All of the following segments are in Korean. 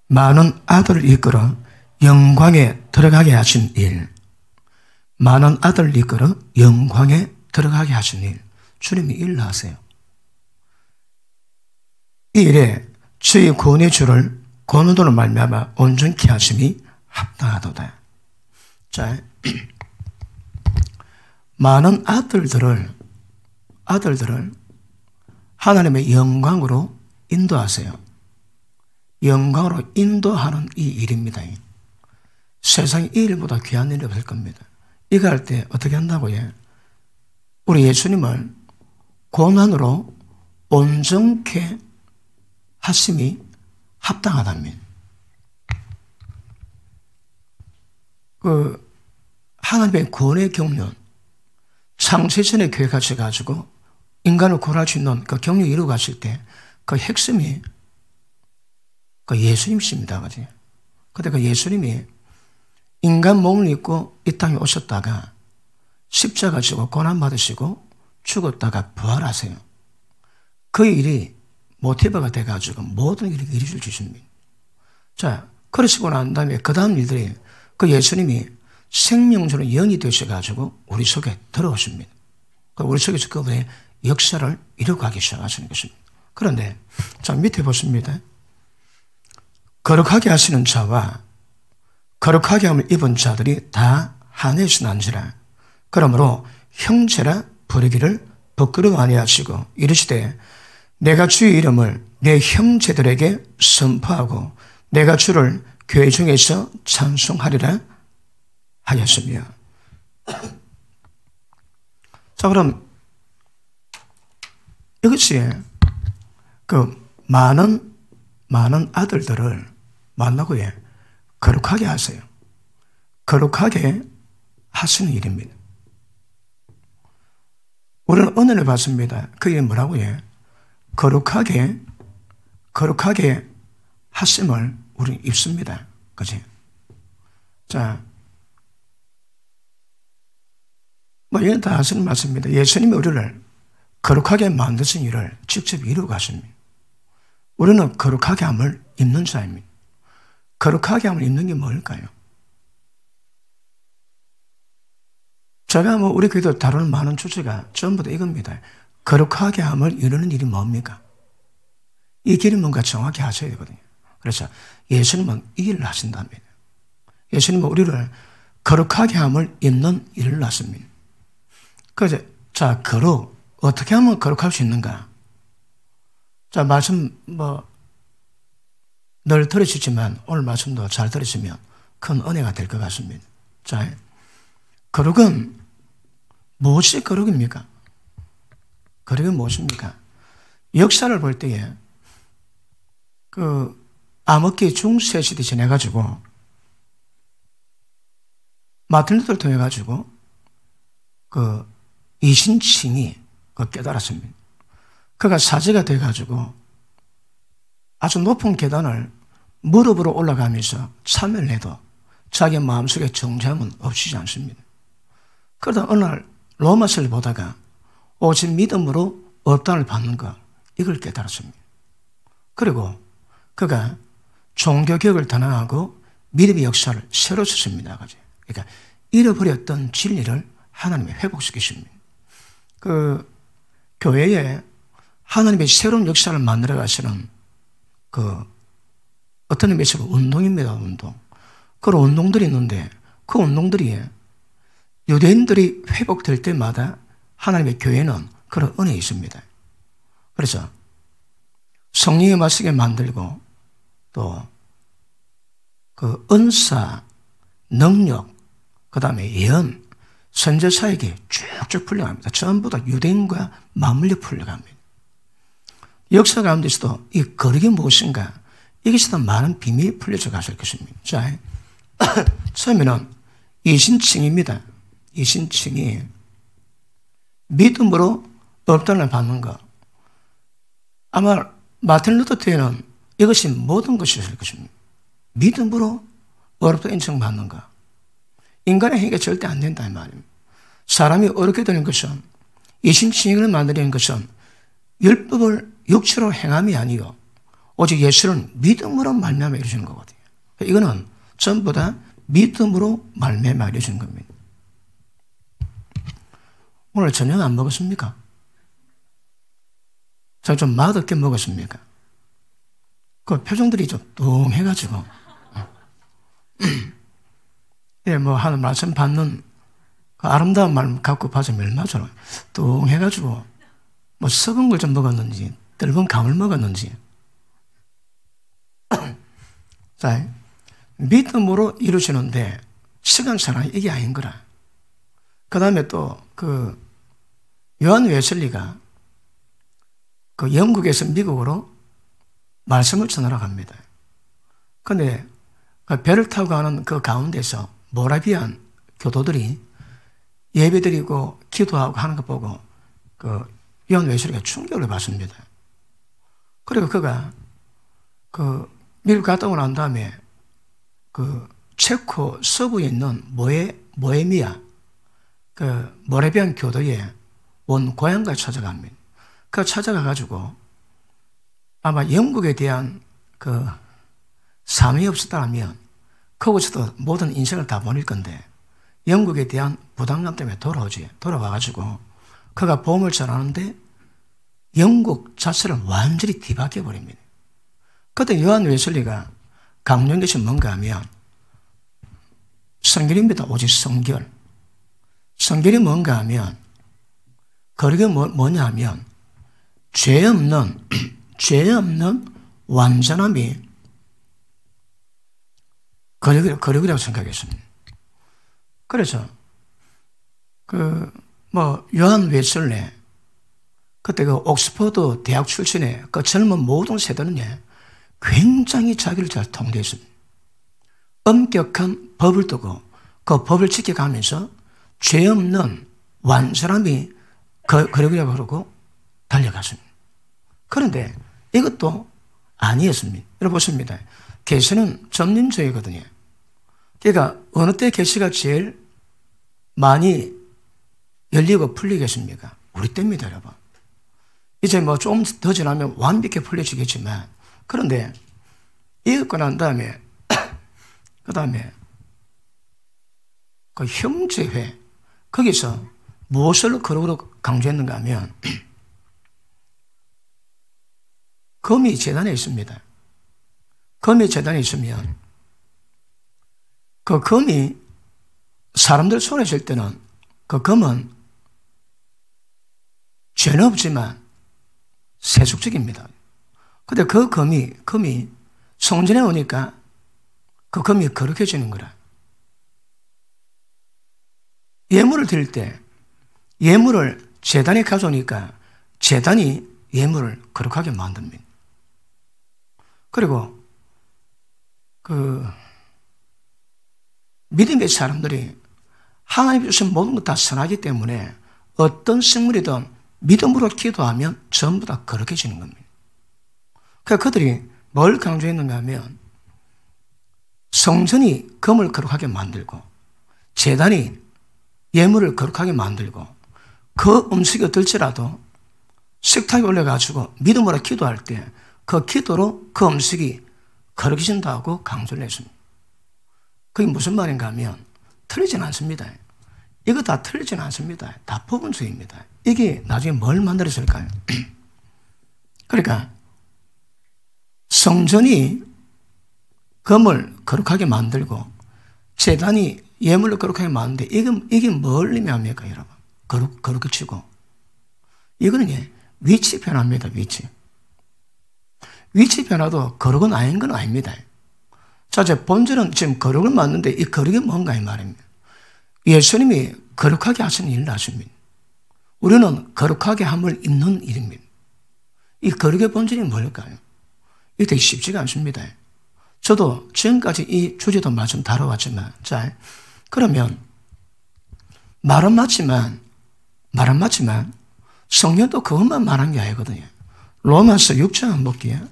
많은 아들을 이끌어 영광에 들어가게 하신 일. 많은 아들을 이끌어 영광에 들어가게 하신 일. 주님이 일을 하세요. 이 일에 저희 구원의 주를 고난으로 말미암아 온전케 하심이 합당하도다. 자, 많은 아들들을 하나님의 영광으로 인도하세요. 영광으로 인도하는 이 일입니다. 세상에 이 일보다 귀한 일이 없을 겁니다. 이거 할 때 어떻게 한다고요? 우리 예수님을 고난으로 온전케 하심이 합당하답니다. 하나님의 구원의 경륜, 창세전에 계획하셔가지고 인간을 구원할 수 있는 그 경륜을 이루어가실 때 그 핵심이 그 예수님이십니다. 그지? 근데 그 예수님이 인간 몸을 입고 이 땅에 오셨다가 십자가 지고 고난받으시고 죽었다가 부활하세요. 그 일이 모티브가 돼가지고 모든 일이 이루어질 주십니다. 자, 그러시고 난 다음에 그 다음 일들이 그 예수님이 생명주로 영이 되셔가지고 우리 속에 들어오십니다. 우리 속에서 그분의 역사를 이루어가기 시작하시는 것입니다. 그런데 자, 밑에 보십니다. 거룩하게 하시는 자와 거룩하게 함을 입은 자들이 다 한해서 난지라. 그러므로 형제라 부르기를 부끄러워 아니하시고 이르시되 내가 주의 이름을 내 형제들에게 선포하고 내가 주를 교회 중에서 찬송하리라 하였으며. 자, 그럼 이것이 그 많은 아들들을 만나고 거룩하게 하세요. 거룩하게 하시는 일입니다. 우리는 은혜를 받습니다. 그게 뭐라고요? 거룩하게 하심을 우리는 입습니다. 그치? 자, 이건 다 하시는 말씀입니다. 예수님이 우리를 거룩하게 만드신 일을 직접 이루어 가십니다. 우리는 거룩하게 함을 입는 자입니다. 거룩하게 함을 입는 게 뭘까요? 제가 우리 교회도 다루는 많은 주제가 전부 다 이겁니다. 거룩하게 함을 이루는 일이 뭡니까? 이 길이 뭔가 정확히 하셔야 되거든요. 그래서 예수님은 이 일을 하신답니다. 예수님은 우리를 거룩하게 함을 입는 일을 하십니다. 그래서 자, 어떻게 하면 거룩할 수 있는가? 자, 말씀 늘 들으시지만 오늘 말씀도 잘 들으시면 큰 은혜가 될 것 같습니다. 자, 거룩은 무엇이 거룩입니까? 거룩은 무엇입니까? 역사를 볼 때에 암흑기 중세 시대 지내가지고 마틴 루터를 통해가지고 이신칭이 깨달았습니다. 그가 사제가 돼가지고 아주 높은 계단을 무릎으로 올라가면서 참여를 해도 자기 마음속에 정죄함은 없이지 않습니다. 그러다 어느 날 로마서를 보다가 오직 믿음으로 업단을 받는 것, 이걸 깨달았습니다. 그리고 그가 종교개혁을 단행하고 믿음의 역사를 새로 썼습니다. 그러니까 잃어버렸던 진리를 하나님이 회복시키십니다. 교회에 하나님의 새로운 역사를 만들어 가시는 어떤 의미에서 운동입니다. 운동. 그런 운동들이 있는데 그 운동들이 유대인들이 회복될 때마다 하나님의 교회는 그런 은혜가 있습니다. 그래서 성령의 말씀에 만들고 또 은사, 능력, 그 다음에 예언, 선지자에게 쭉쭉 풀려갑니다. 전부 다 유대인과 맞물려 풀려갑니다. 역사 가운데서도 이 거룩이 무엇인가, 이것이 많은 비밀이 풀려져 가실 것입니다. 자, 처음에는 이신칭입니다. 이신칭이 믿음으로 업단을 받는 것. 아마 마틴 루터 때에는 이것이 모든 것이었을 것입니다. 믿음으로 어렵다 인정받는 것. 인간의 행위가 절대 안 된다 이 말입니다. 사람이 어렵게 되는 것은, 이신칭을 만드는 것은 율법을 육체로 행함이 아니요 오직 예수는 믿음으로 말미암아 이루어지는 거거든요. 이거는 전부 다 믿음으로 말미암아 이루어지는 겁니다. 오늘 저녁 안 먹었습니까? 저 좀 맛없게 먹었습니까? 그 표정들이 좀 뚱해가지고. 예, 뭐, 하는 말씀 받는 그 아름다운 말 갖고 봐서 멸마잖아요. 뚱해가지고, 뭐, 썩은 걸 좀 먹었는지, 뜰번 감을 먹었는지. 자, 믿음으로 이루어지는데, 시간차는 이게 아닌 거라. 그 다음에 또, 요한 웨슬리가 영국에서 미국으로 말씀을 전하러 갑니다. 근데 배를 타고 가는 그 가운데서 모라비안 교도들이 예배드리고 기도하고 하는 거 보고 요한 웨슬리가 충격을 받습니다. 그리고 그가 미국 갔다 오고 난 다음에 체코 서부에 있는 모에미아 모라비안 교도의 원 고향까지 찾아갑니다. 찾아가가지고 아마 영국에 대한 사명이 없었다면 거기서도 모든 인생을 다 보낼 건데 영국에 대한 부담감 때문에 돌아와가지고 그가 복음을 전하는데 영국 자체를 완전히 뒤바뀌어 버립니다. 그때 요한 웨슬리가 강조한 것이 뭔가 하면 성결입니다. 오직 성결. 성결이 뭔가 하면 그게 뭐냐 하면 죄 없는 완전함이 거룩이라고 생각했습니다. 그래서 요한 웨슬리 그때 옥스퍼드 대학 출신의 젊은 모든 세대는 굉장히 자기를 잘 통제했습니다. 엄격한 법을 두고 그 법을 지켜가면서 죄 없는 완전함이 거룩이라고 그러고 달려갔습니다. 그런데 이것도 아니었습니다. 여러분 보십니다. 계시는 점진적이거든요. 그러니까 어느 때 계시가 제일 많이 열리고 풀리겠습니까? 우리 때입니다, 여러분. 이제 뭐 좀 더 지나면 완벽히 풀려지겠지만 그런데 읽고 난 다음에 그 다음에 형제회 거기서 무엇을 거룩으로 강조했는가 하면 금이 제단에 있습니다. 금이 제단에 있으면 그 금이 사람들 손에 쥘 때는 그 금은 죄는 없지만 세속적입니다. 근데 그 금이 성전에 오니까 그 금이 거룩해지는 거라. 예물을 드릴 때 예물을 제단에 가져오니까 제단이 예물을 거룩하게 만듭니다. 그리고 믿음의 사람들이 하나님 주신 모든 것 다 선하기 때문에 어떤 식물이든 믿음으로 기도하면 전부 다 거룩해지는 겁니다. 그러니까 그들이 뭘 강조했는가 하면 성전이 금을 거룩하게 만들고 제단이 예물을 거룩하게 만들고 그 음식이 어떨지라도 식탁에 올려가지고 믿음으로 기도할 때 그 기도로 그 음식이 거룩해진다고 강조를 했습니다. 그게 무슨 말인가 하면 틀리진 않습니다. 이거 다 틀리진 않습니다. 다 부분주의입니다. 이게 나중에 뭘 만들어줄까요? 그러니까 성전이 금을 거룩하게 만들고 제단이 예물을 거룩하게 만드는데 이게 뭘 의미합니까, 여러분? 거룩해지고 이거는 위치 변화입니다. 위치 변화도 거룩은 아닌 건 아닙니다. 자, 제 본질은 지금 거룩을 맞는데 이 거룩이 뭔가 이 말입니다. 예수님이 거룩하게 하시는 일을 하십니다. 우리는 거룩하게 함을 입는 일입니다. 이 거룩의 본질이 뭘까요? 이게 되게 쉽지가 않습니다. 저도 지금까지 이 주제도 말씀 다뤄왔지만, 자, 그러면 말은 맞지만 성경도 그것만 말한 게 아니거든요. 로마서 6장 한번 볼게요.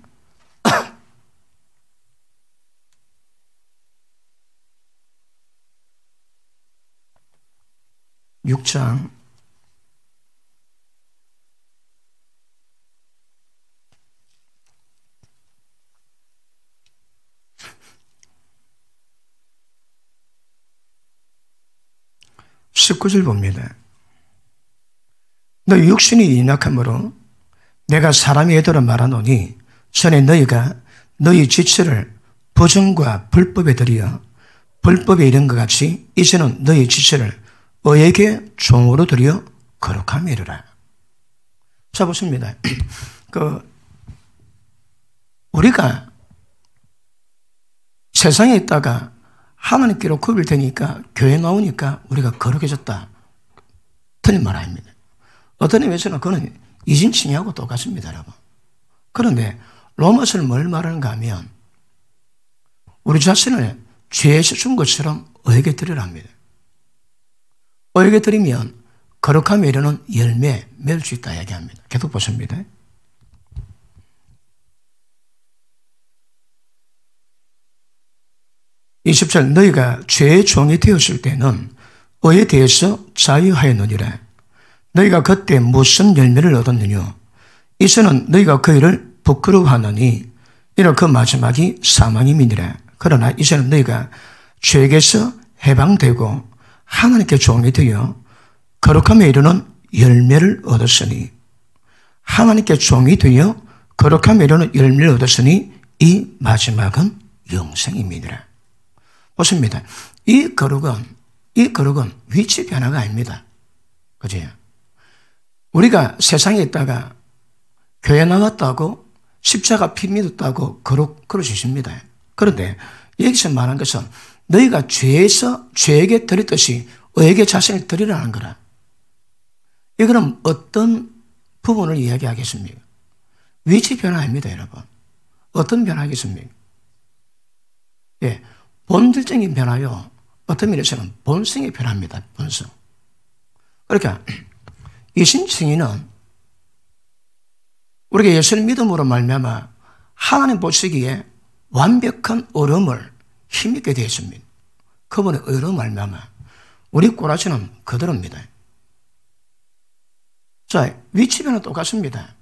6장 19절 봅니다. 너희 육신이 연약함으로 내가 사람이 애도로 말하노니 전에 너희가 너희 지체를 부정과 불법에 들여 불법에 이른 것 같이 이제는 너희 지체를 의에게 종으로 들여 거룩함에 이르라. 자, 보십니다. 우리가 세상에 있다가 하나님께로 구별되니까 교회 나오니까 우리가 거룩해졌다. 틀린 말 아닙니다. 어떤 의미에서는 그건 이진칭의하고 똑같습니다, 여러분. 그런데 로마서는 뭘 말하는가 하면 우리 자신을 죄에서 준 것처럼 의에게 드리랍니다. 의에게 드리면 거룩함에 이르는 열매 맺을 수 있다 얘기합니다. 계속 보십니다. (20절) 너희가 죄의 종이 되었을 때는 의에 대해서 자유하였느니라. 너희가 그때 무슨 열매를 얻었느냐? 이제는 너희가 그 일을 부끄러워하느니 이는 그 마지막이 사망임이니라. 그러나 이제는 너희가 죄에게서 해방되고 하나님께 종이 되어 거룩함에 이르는 열매를 얻었으니 하나님께 종이 되어 거룩함에 이르는 열매를 얻었으니 이 마지막은 영생임이니라. 보십니다. 이 거룩은 위치 변화가 아닙니다. 그죠? 우리가 세상에 있다가 교회 나왔다고 십자가 피 믿었다고 그러십니다. 그런데 여기서 말한 것은 너희가 죄에게 드렸듯이 의에게 자신을 드리라는 거라. 이거는 어떤 부분을 이야기하겠습니까? 위치 변화입니다, 여러분. 어떤 변화겠습니까? 예, 본질적인 변화요. 어떤 면에서는 본성의 변화입니다. 본성. 그러니까 이신칭의는 우리가 예수를 믿음으로 말미암아 하나님 보시기에 완벽한 의로움을 힘있게 되었습니다. 그분의 의로움 말미암아 우리 꼬라지는 그대로입니다. 자, 위치 변화는 똑같습니다.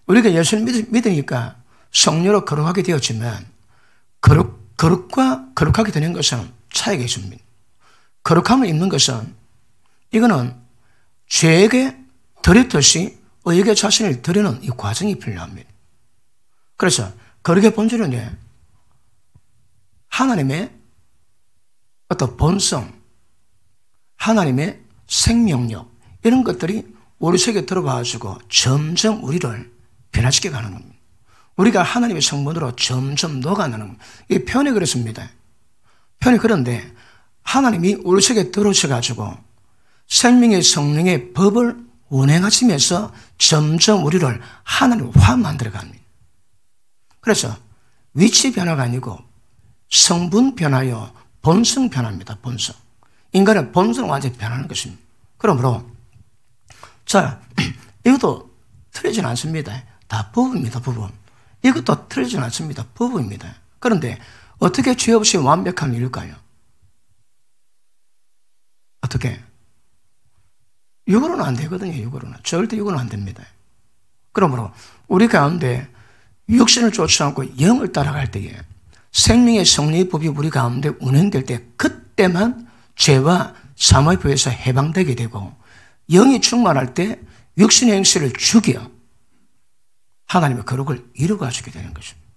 우리가 예수를 믿으니까 성령으로 거룩하게 되었지만 거룩과 거룩하게 되는 것은 차이가 있습니다. 거룩함을 입는 것은 이거는 죄에게 드렸듯이 의에게 자신을 드리는 이 과정이 필요합니다. 그래서 거룩의 본질은 하나님의 어떤 본성, 하나님의 생명력 이런 것들이 우리 속에 들어와가지고 점점 우리를 변화시켜 가는 겁니다. 우리가 하나님의 성분으로 점점 녹아나는 겁니다. 이 표현이 그렇습니다. 표현이 그런데 하나님이 우리 속에 들어오셔가지고 생명의 성령의 법을 운행하시면서 점점 우리를 하나님화 만들어 갑니다. 그래서 위치 변화가 아니고 성분 변화요, 본성 변화입니다. 본성. 인간의 본성은 완전히 변하는 것입니다. 그러므로 자, 이것도 틀리진 않습니다. 다 부부입니다. 부부. 이것도 틀리진 않습니다. 부부입니다. 그런데 어떻게 죄 없이 완벽함을 이룰까요? 어떻게? 육으로는 안 되거든요. 육으로는. 절대 육으로는 안 됩니다. 그러므로 우리 가운데 육신을 쫓지 않고 영을 따라갈 때에 생명의 성령의 법이 우리 가운데 운행될 때 그때만 죄와 사망의 법에서 해방되게 되고 영이 충만할 때 육신의 행실을 죽여 하나님의 거룩을 이루어가지게 되는 것입니다.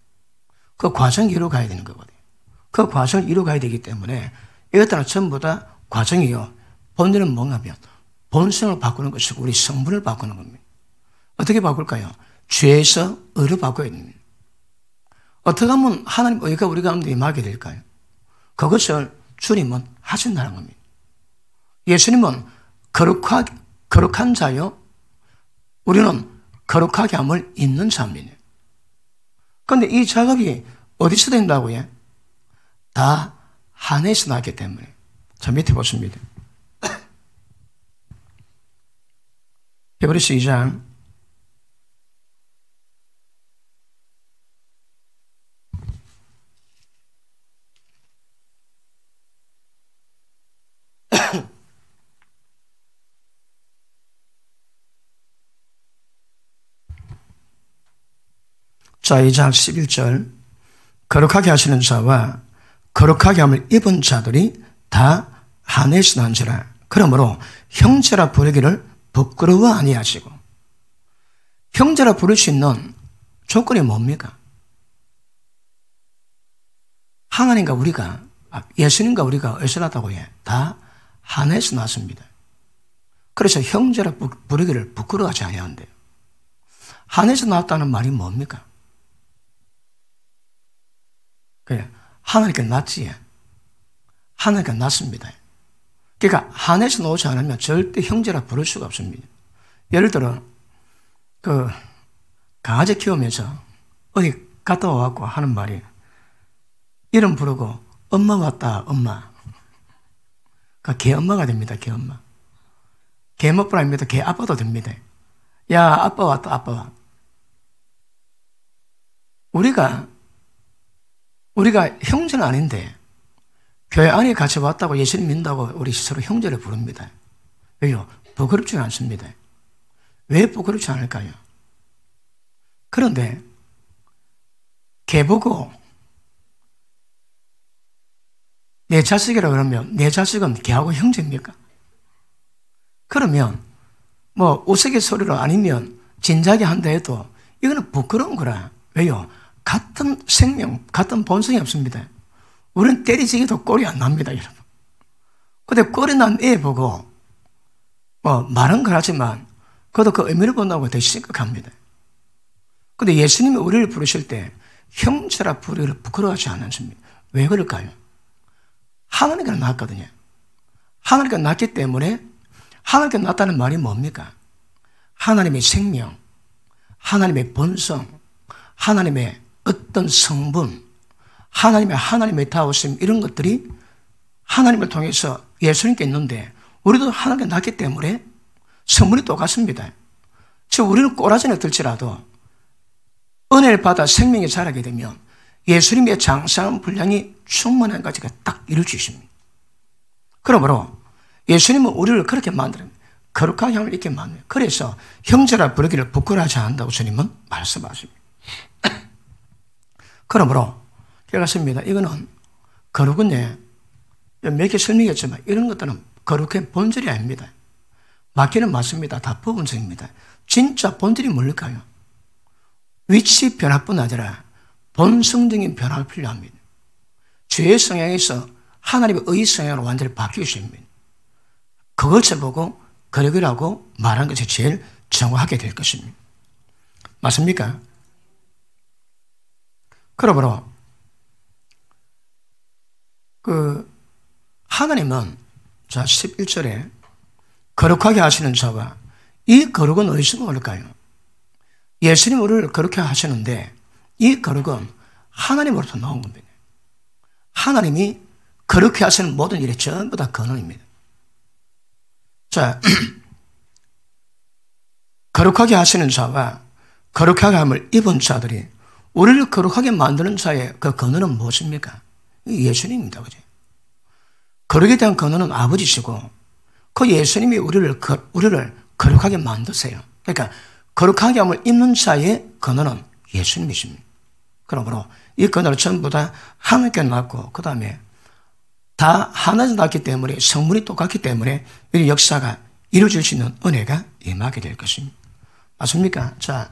그 과정을 이루어가야 되는 거거든요. 그 과정을 이루어가야 되기 때문에 이것들은 전부 다 과정이요. 본질은 뭔가 하면 본성을 바꾸는 것이고 우리 성분을 바꾸는 겁니다. 어떻게 바꿀까요? 죄에서 의로 바꿔야 됩니다. 어떻게 하면 하나님 의가 우리 가운데 임하게 될까요? 그것을 주님은 하신다는 겁니다. 예수님은 거룩한 자요. 우리는 거룩하게 함을 입는 자입니다. 그런데 이 작업이 어디서 된다고요? 다 안에서 나기 때문에. 자, 밑에 보십니다. 히브리서 2장 2장 11절 거룩하게 하시는 자와 거룩하게 함을 입은 자들이 다 안에서 난지라. 그러므로 형제라 부르기를 부끄러워 아니하시고. 형제라 부를 수 있는 조건이 뭡니까? 하나님과 우리가, 예수님과 우리가 어디서 났다고 해? 다 하나에서 났습니다. 그래서 형제라 부르기를 부끄러워하지 아니하는데요. 하나에서 나왔다는 말이 뭡니까? 그래, 하나님께 났지. 하나님께 났습니다. 그러니까 하나에서 나오지 않으면 절대 형제라 부를 수가 없습니다. 예를 들어 강아지 키우면서 어디 갔다 와갖고 하는 말이 이름 부르고 엄마 왔다 엄마. 개 엄마가 됩니다. 개 엄마. 개 먹뿐 아닙니다. 개 아빠도 됩니다. 야 아빠 왔다 아빠 와. 우리가 형제는 아닌데 교회 안에 같이 왔다고 예수님 믿는다고 우리 서로 형제를 부릅니다. 왜요? 부끄럽지는 않습니다. 왜 부끄럽지 않을까요? 그런데 개 보고 내 자식이라 그러면 내 자식은 개하고 형제입니까? 그러면 뭐 우스갯소리로 아니면 진작에 한다 해도 이거는 부끄러운 거라. 왜요? 같은 생명, 같은 본성이 없습니다. 우리는 때리지기도 꼴이 안 납니다, 여러분. 근데 꼴이 난 애 보고 말은 그렇지만 그것도 그 의미를 본다고 되게 심각합니다. 근데 예수님이 우리를 부르실 때 형제라 부르기를 부끄러워하지 않으십니다. 왜 그럴까요? 하나님께 낳았거든요. 하나님께 낳기 때문에 하나님께 낳았다는 말이 뭡니까? 하나님의 생명, 하나님의 본성, 하나님의 어떤 성분, 하나님의 다우심 이런 것들이 하나님을 통해서 예수님께 있는데 우리도 하나님께 낳기 때문에 성분이 똑같습니다. 즉 우리는 꼬라지는 들지라도 은혜를 받아 생명이 자라게 되면 예수님의 장성한 분량이 충만한 가지가 딱 이루어지십니다. 그러므로 예수님은 우리를 그렇게 만들어요. 거룩하게 함을 있게 만들어요. 그래서 형제라 부르기를 부끄러워하지 않는다고 주님은 말씀하십니다. 그러므로 깨닫습니다. 이거는 거룩은 몇 개 설명했지만 이런 것들은 거룩의 본질이 아닙니다. 맞기는 맞습니다. 다 부분적입니다. 진짜 본질이 뭘까요? 위치 변화뿐 아니라 본성적인 변화가 필요합니다. 죄의 성향에서 하나님의 의 성향으로 완전히 바뀌십니다. 그것을 보고 거룩이라고 말하는 것이 제일 정확하게 될 것입니다. 맞습니까? 그러므로 하나님은 자 11절에 거룩하게 하시는 자가 이 거룩은 어디서 올까요? 예수님 우리를 거룩하게 하시는데 이 거룩은 하나님으로부터 나온 겁니다. 하나님이 거룩하게 하시는 모든 일이 전부 다 근원입니다. 자, 거룩하게 하시는 자와 거룩하게 함을 입은 자들이 우리를 거룩하게 만드는 자의 그 근원은 무엇입니까? 예수님입니다. 그죠? 거룩에 대한 근원은 아버지시고 그 예수님이 우리를 거룩하게 만드세요. 그러니까 거룩하게 함을 입는 자의 근원은 예수님이십니다. 그러므로 이 근원을 전부 다 하나님께 낳고 그 다음에 다 하나에서 낳기 때문에 성분이 똑같기 때문에 이 역사가 이루어질 수 있는 은혜가 임하게 될 것입니다. 맞습니까? 자,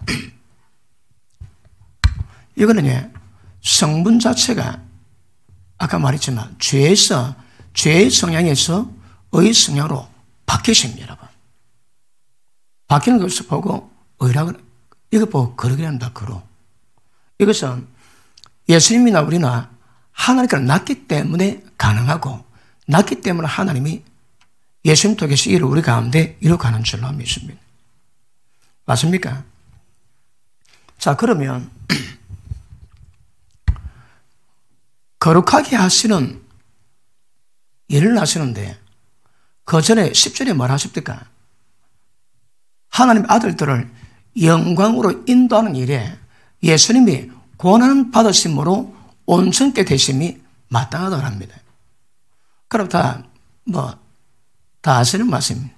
이거는 성분 자체가 아까 말했지만 죄의 성향에서 의 성향으로 바뀌십니다, 여러분. 바뀌는 것을 보고 의라고, 이거 보고 거룩이랍니다, 거룩. 이것은 예수님이나 우리나 하나님께 낳기 때문에 가능하고, 낳기 때문에 하나님이 예수님 통해서 이를 우리 가운데 이루어가는 줄로 믿습니다. 맞습니까? 자, 그러면 거룩하게 하시는 일을 하시는데 그 전에 10절에 뭘 하십니까? 하나님 아들들을 영광으로 인도하는 일에 예수님이 고난 받으심으로 온전케 되심이 마땅하다고 합니다. 그럼 다 아시는 말씀.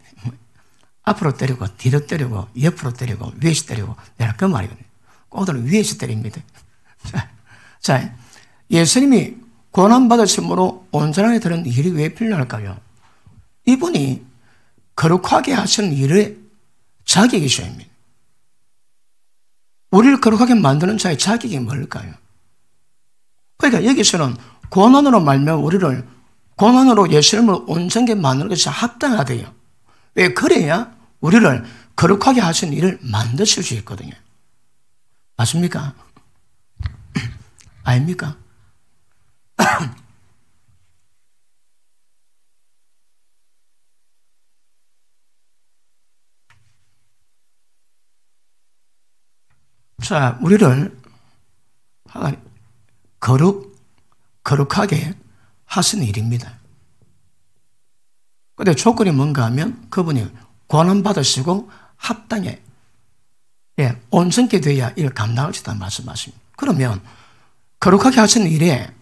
앞으로 때리고, 뒤로 때리고, 옆으로 때리고, 위에서 때리고, 내가 그 말이거든요. 오늘은 위에서 때립니다. 자, 예수님이 고난받으심으로 온전하게 되는 일이 왜 필요할까요? 이분이 거룩하게 하시는 일의 자격이 있어야 합니다. 우리를 거룩하게 만드는 자의 자격이 뭘까요? 그러니까 여기서는 고난으로 말면 우리를 고난으로 예수님을 온전하게 만드는 것이 합당하대요. 왜? 그래야 우리를 거룩하게 하시는 일을 만드실 수 있거든요. 맞습니까? 아닙니까? 자, 우리를 거룩하게 하시는 일입니다. 근데 조건이 뭔가 하면 그분이 고난받으시고 합당해, 온전케 돼야 이를 감당할 수 있다는 말씀하십니다. 그러면 거룩하게 하시는 일에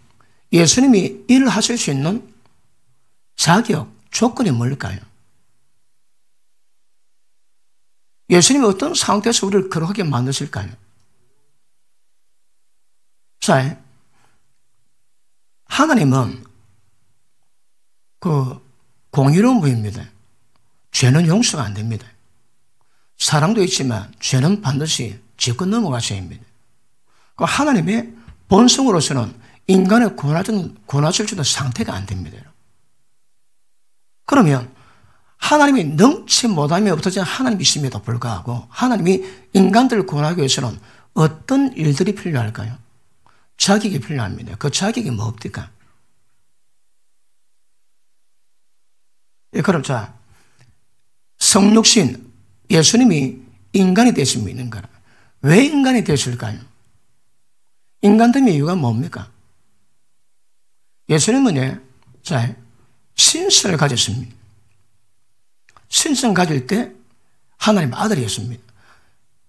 예수님이 일을 하실 수 있는 자격, 조건이 뭘까요? 예수님이 어떤 상태에서 우리를 거룩하게 만드실까요? 자, 하나님은 공의로운 분입니다. 죄는 용서가 안 됩니다. 사랑도 있지만 죄는 반드시 짚고 넘어가셔야 합니다. 하나님의 본성으로서는 인간을 구원하실 수 있는 상태가 안 됩니다. 그러면 하나님이 능치 못함이 없어진 하나님이심에도 불구하고 하나님이 인간들을 구원하기 위해서는 어떤 일들이 필요할까요? 자격이 필요합니다. 그 자격이 뭡니까? 그럼 자, 성육신 예수님이 인간이 되신 믿는 거라. 왜 인간이 되실까요? 인간됨의 이유가 뭡니까? 예수님은 자, 신성을 가졌습니다. 신성 가질 때 하나님 아들이었습니다.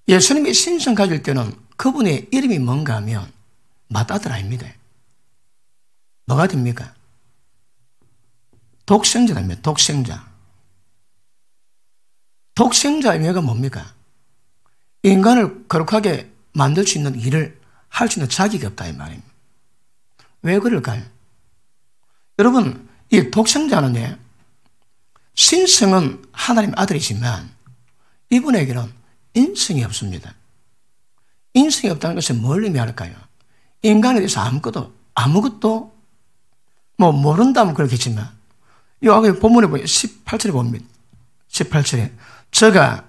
예수님이 신성 가질 때는 그분의 이름이 뭔가 하면 맏아들 아닙니다. 뭐가 됩니까? 독생자입니다. 독생자. 독생자의 의미가 뭡니까? 인간을 거룩하게 만들 수 있는 일을 할 수 있는 자격이 없다 이 말입니다. 왜 그럴까요? 여러분, 이 독생자는 신성은 하나님 아들이지만 이분에게는 인성이 없습니다. 인성이 없다는 것은 뭘 의미할까요? 인간에 대해서 아무것도 모른다면 그렇겠지만 여기 본문에 보면 18절에 봅니다. 18절에 저가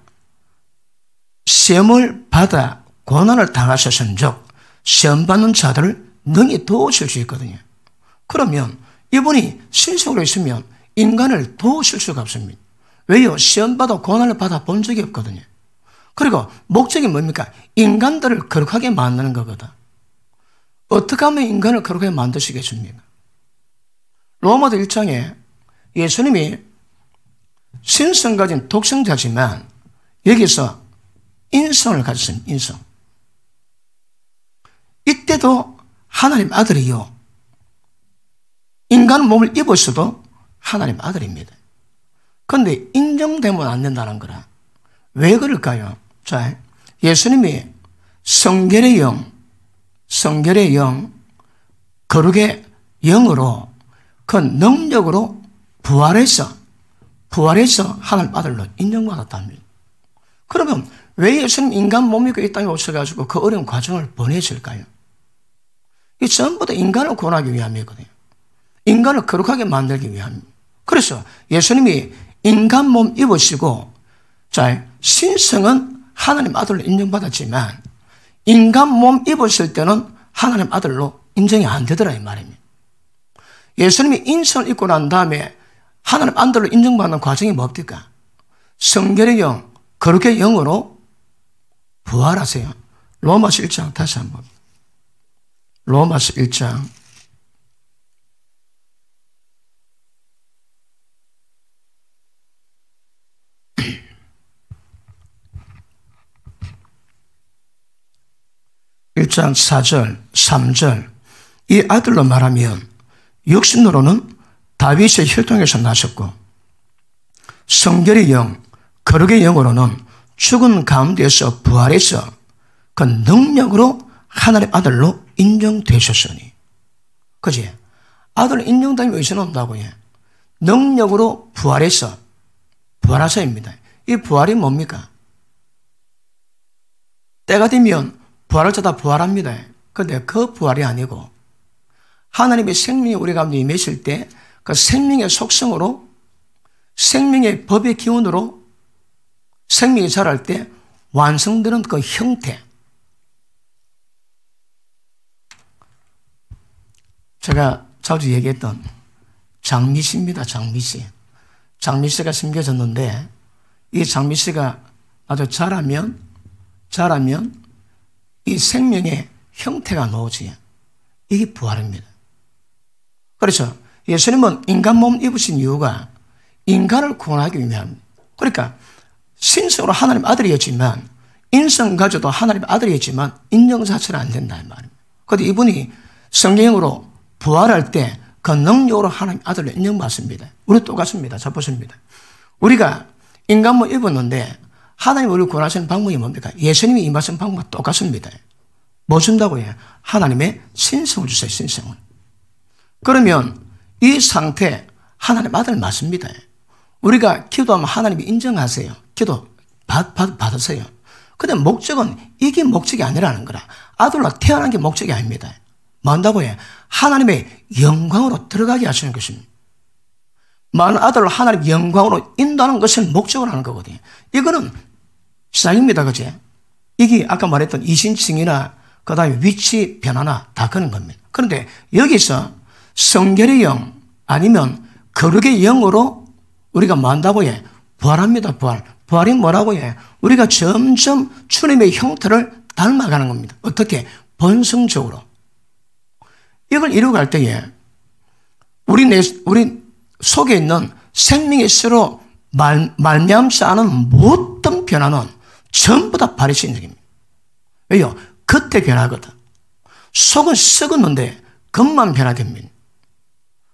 시험을 받아 고난을 당하셨은즉 시험받는 자들을 능히 도우실 수 있거든요. 그러면 이분이 신성으로 있으면 인간을 도우실 수가 없습니다. 왜요? 시험받아 고난을 받아 본 적이 없거든요. 그리고 목적이 뭡니까? 인간들을 거룩하게 만드는 거거든. 어떻게 하면 인간을 거룩하게 만드시겠습니까? 로마서 1장에 예수님이 신성 가진 독생자지만 여기서 인성을 가졌습니다. 인성. 이때도 하나님 아들이요. 인간 몸을 입었어도 하나님 아들입니다. 그런데 인정되면 안 된다는 거라. 왜 그럴까요? 자, 예수님이 성결의 영, 거룩의 영으로 그 능력으로 부활해서 하나님 아들로 인정받았답니다. 그러면 왜 예수님 인간 몸이 이 땅에 오셔가지고 그 어려운 과정을 보내실까요? 이 전부 다 인간을 구원하기 위함이거든요. 인간을 거룩하게 만들기 위함입니다. 그래서 예수님이 인간 몸 입으시고, 자, 신성은 하나님 아들로 인정받았지만, 인간 몸 입으실 때는 하나님 아들로 인정이 안 되더라, 이 말입니다. 예수님이 인성을 입고 난 다음에 하나님 아들로 인정받는 과정이 뭡니까? 성결의 영, 거룩의 영으로 부활하세요. 로마서 1장 다시 한번. 로마서 1장 1장 4절, 3절. 이 아들로 말하면 육신으로는 다윗의 혈통에서 나셨고 성결의 영, 거룩의 영으로는 죽은 가운데서 부활해서 그 능력으로 하나님의 아들로 인정되셨으니. 그지? 아들 인정됨이 어디서 나온다고요? 능력으로 부활해서 부활하셔입니다. 이 부활이 뭡니까? 때가 되면 부활할 자다 부활합니다. 그런데 그 부활이 아니고 하나님의 생명이 우리 가운데 임하실 때 그 생명의 속성으로 생명의 법의 기운으로 생명이 자랄 때 완성되는 그 형태. 제가 자주 얘기했던 장미씨입니다. 장미씨. 장미씨가 심겨졌는데 이 장미씨가 아주 자라면 이 생명의 형태가 나오지. 이게 부활입니다. 그렇죠. 예수님은 인간 몸 입으신 이유가 인간을 구원하기 위함입니다. 그러니까 신성으로 하나님 아들이었지만 인성 가져도 하나님 아들이었지만 인정 자체는 안 된다 이 말입니다. 그런데 이분이 성경으로 부활할 때 그 능력으로 하나님 아들을 인정받습니다. 우리 똑같습니다. 자 보십니다. 우리가 인간 몸 입었는데 하나님 우리를 구원하시는 방법이 뭡니까? 예수님이 임하신 방법과 똑같습니다. 뭐 준다고요? 하나님의 신성을 주세요. 신성을. 그러면 이 상태 하나님 아들 맞습니다. 우리가 기도하면 하나님이 인정하세요. 기도 받으세요. 근데 목적은 이게 목적이 아니라는 거라. 아들로 태어난 게 목적이 아닙니다. 뭐 한다고 해? 하나님의 영광으로 들어가게 하시는 것입니다. 많은 아들로 하나님의 영광으로 인도하는 것을 목적으로 하는 거거든요. 이거는 시작입니다. 그지? 이게 아까 말했던 이신칭이나 그 다음에 위치 변화나 다 그런 겁니다. 그런데 여기서 성결의 영 아니면 거룩의 영으로 우리가 뭐 한다고 해? 부활합니다. 부활. 부활이 뭐라고 해? 우리가 점점 주님의 형태를 닮아가는 겁니다. 어떻게? 본성적으로. 이걸 이루어갈 때에 우리 속에 있는 생명의 스스로 말미암지 않은 모든 변화는 전부 다 발휘시는 적입니다. 왜요? 겉에 변하거든. 속은 썩었는데 겉만 변화됩니다.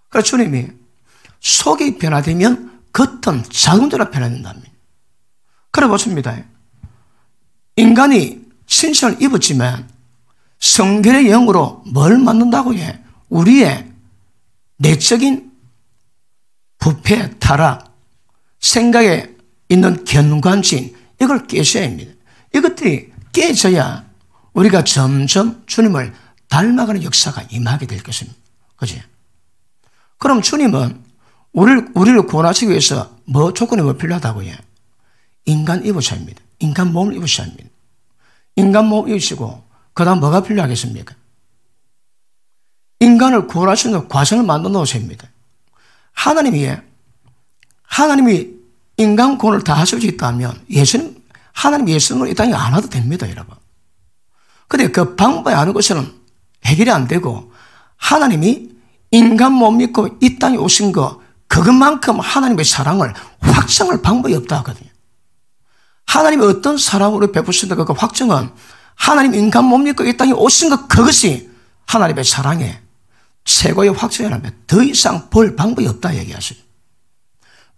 그래서 주님이 속이 변화되면 겉은 자동적으로 변화된답니다. 그래 보십니다. 인간이 신성을 입었지만 성결의 영으로 뭘 만든다고 해? 우리의 내적인 부패, 타락, 생각에 있는 견관진, 이걸 깨셔야 합니다. 이것들이 깨져야 우리가 점점 주님을 닮아가는 역사가 임하게 될 것입니다. 그지? 그럼 주님은 우리를 구원하시기 위해서 뭐 조건이 뭐 필요하다고 해? 인간 입으셔야 합니다. 인간 몸을 입으셔야 합니다. 인간 몸 입으시고 그 다음 뭐가 필요하겠습니까? 인간을 구원하시는 과정을 만들어 놓으셔야 합니다. 하나님이 인간 구원을 다 하실 수 있다면 하나님 예수님을 이 땅에 안 와도 됩니다, 여러분. 근데 그 방법이 아는 것은 해결이 안 되고 하나님이 인간 몸 믿고 이 땅에 오신 거 그것만큼 하나님의 사랑을 확정할 방법이 없다 하거든요. 하나님이 어떤 사랑으로 베푸신다 그 확정은 하나님 인간 몸 믿고 이 땅에 오신 것 그것이 하나님의 사랑의 최고의 확정이라면 더 이상 볼 방법이 없다 얘기하시죠.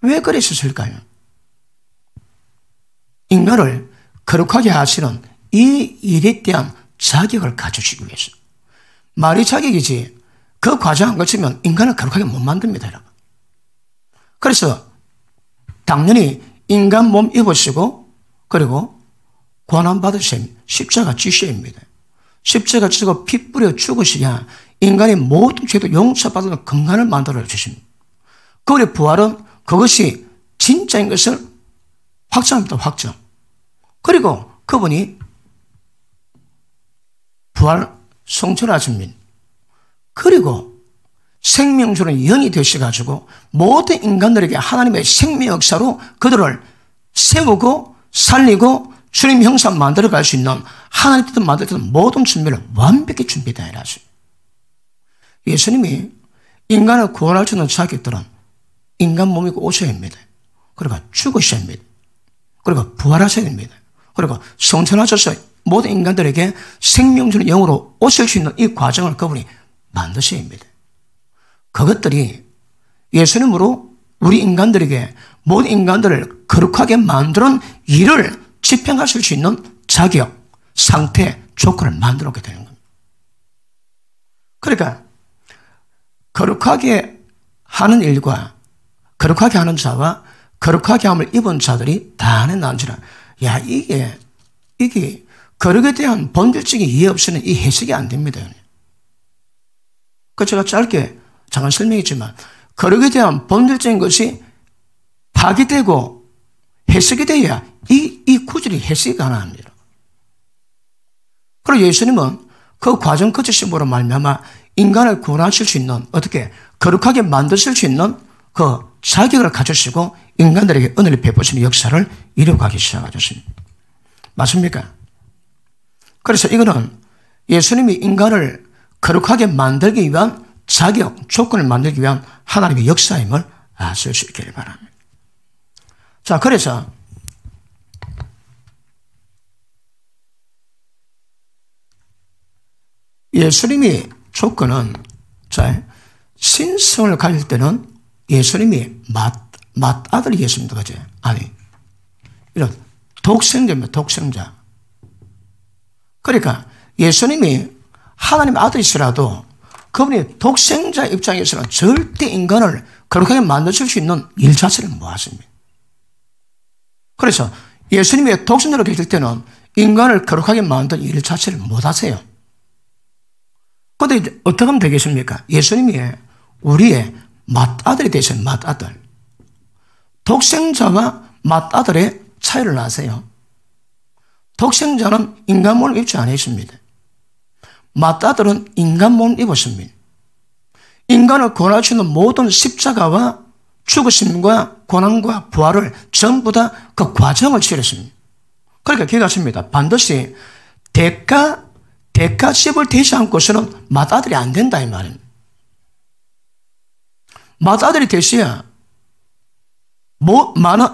왜 그랬을까요? 인간을 거룩하게 하시는 이 일에 대한 자격을 갖추시기 위해서. 말이 자격이지 그 과정 안 거치면 인간을 거룩하게 못 만듭니다, 여러분. 그래서 당연히 인간 몸 입으시고 그리고 고난 받으셔야 합니다. 십자가 지셔야 합니다. 십자가 지고 피 뿌려 죽으셔야 인간의 모든 죄도 용서받는 건강을 만들어 주십니다. 그의 부활은 그것이 진짜인 것을 확정합니다. 확정. 그리고 그분이 부활 성천하십니다. 그리고 생명 주는 영이 되셔가지고 모든 인간들에게 하나님의 생명 역사로 그들을 세우고 살리고 주님 형상 만들어갈 수 있는 하나님 뜻을 만들었던 모든 준비를 완벽히 준비되어 해놨어요. 예수님이 인간을 구원할 수 있는 자격들은 인간 몸이고 오셔야 합니다. 그리고 죽으셔야 합니다. 그리고 부활하셔야 됩니다. 그리고 성천하셔서 모든 인간들에게 생명 주는 영으로 오실 수 있는 이 과정을 그분이 만드셔야 합니다. 그것들이 예수님으로 우리 인간들에게 모든 인간들을 거룩하게 만드는 일을 집행하실 수 있는 자격, 상태, 조건을 만들어오게 되는 겁니다. 그러니까 거룩하게 하는 일과 거룩하게 하는 자와 거룩하게 함을 입은 자들이 다 안에 난지라. 야, 이게 거룩에 대한 본질적인 이해 없이는 이 해석이 안 됩니다. 그 제가 짧게 잠깐 설명했지만 거룩에 대한 본질적인 것이 파기되고 해석이 돼야 이 구절이 해석이 가능합니다. 그리고 예수님은 그 과정 거치심으로 말미암아 인간을 구원하실 수 있는, 어떻게 거룩하게 만드실 수 있는 그 자격을 가지시고 인간들에게 은혜를 베푸시는 역사를 이루어가기 시작하셨습니다. 맞습니까? 그래서 이거는 예수님이 인간을 거룩하게 만들기 위한 자격, 조건을 만들기 위한 하나님의 역사임을 아실 수 있기를 바랍니다. 자, 그래서 예수님이 조건은, 자, 신성을 가질 때는 예수님이 맏아들이겠습니다. 그죠? 아니, 이런 독생자입니다. 독생자. 그러니까 예수님이 하나님의 아들이시라도 그분이 독생자 입장에서는 절대 인간을 거룩하게 만드실 수 있는 일 자체를 못 하십니다. 그래서 예수님이 독생자로 계실 때는 인간을 거룩하게 만든 일 자체를 못 하세요. 그런데 어떻게 하면 되겠습니까? 예수님이 우리의 맏아들이 되신 맏아들. 독생자와 맏아들의 차이를 아세요? 독생자는 인간 몸을 입지 않으십니다. 맏아들은 인간 몸을 입었습니다. 인간을 구원하시는 모든 십자가와 죽으심과 고난과 부활을 전부 다 그 과정을 치렀습니다. 그러니까 기억하십니다. 반드시 대가집을 대지 않고서는 맏아들이 안 된다 이 말입니다. 맏아들이 되셔야 많은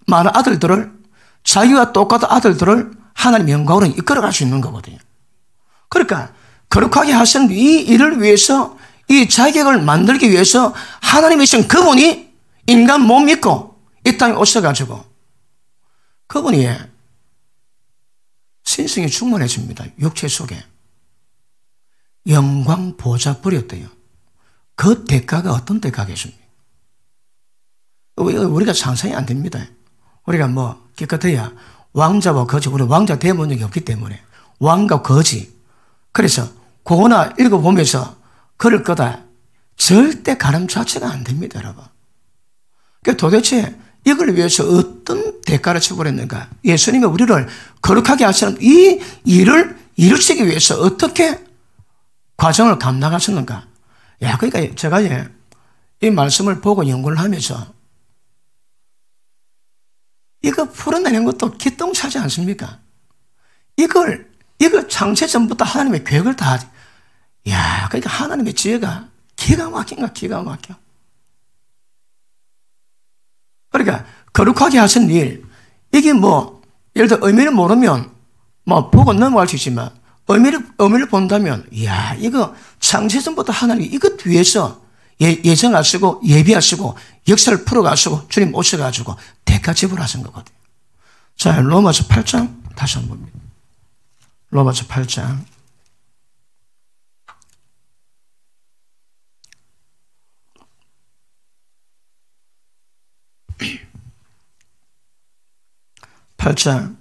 아들들을, 자기와 똑같은 아들들을 하나님의 영광으로 이끌어갈 수 있는 거거든요. 그러니까 거룩하게 하신 이 일을 위해서, 이 자격을 만들기 위해서 하나님이신 그분이 인간 몸 입고 이 땅에 오셔가지고 그분이 신성이 충만해집니다. 육체 속에. 영광 보좌 버렸대요. 그 대가가 어떤 대가겠습니까? 우리가 상상이 안 됩니다. 우리가 뭐 기껏해야 왕자와 거지, 우리 왕자 대본 적이 없기 때문에 왕과 거지. 그래서 그거나 읽어보면서 그럴 거다. 절대 가름 자체가 안 됩니다, 여러분. 그러니까 도대체 이걸 위해서 어떤 대가를 치고랬는가? 예수님이 우리를 거룩하게 하시는 이 일을 이루시기 위해서 어떻게 과정을 감당하셨는가? 야, 그러니까 제가 이 말씀을 보고 연구를 하면서 이거 풀어내는 것도 기똥차지 않습니까? 이걸 창세 전부터 하나님의 계획을 다 하지. 야, 그러니까 하나님의 지혜가 기가 막혀. 그러니까 거룩하게 하신 일, 이게 뭐 예를 들어 의미를 모르면 뭐 보고 넘어갈 수 있지만 의미를 본다면, 이야, 이거 창세 전부터 하나님이 이것 위해서 예정하시고 예비하시고 역사를 풀어가시고 주님 오셔가지고 대가 지불하신 거거든요. 자, 로마서 8장 다시 한번 봅니다. 로마서 8장. (8장)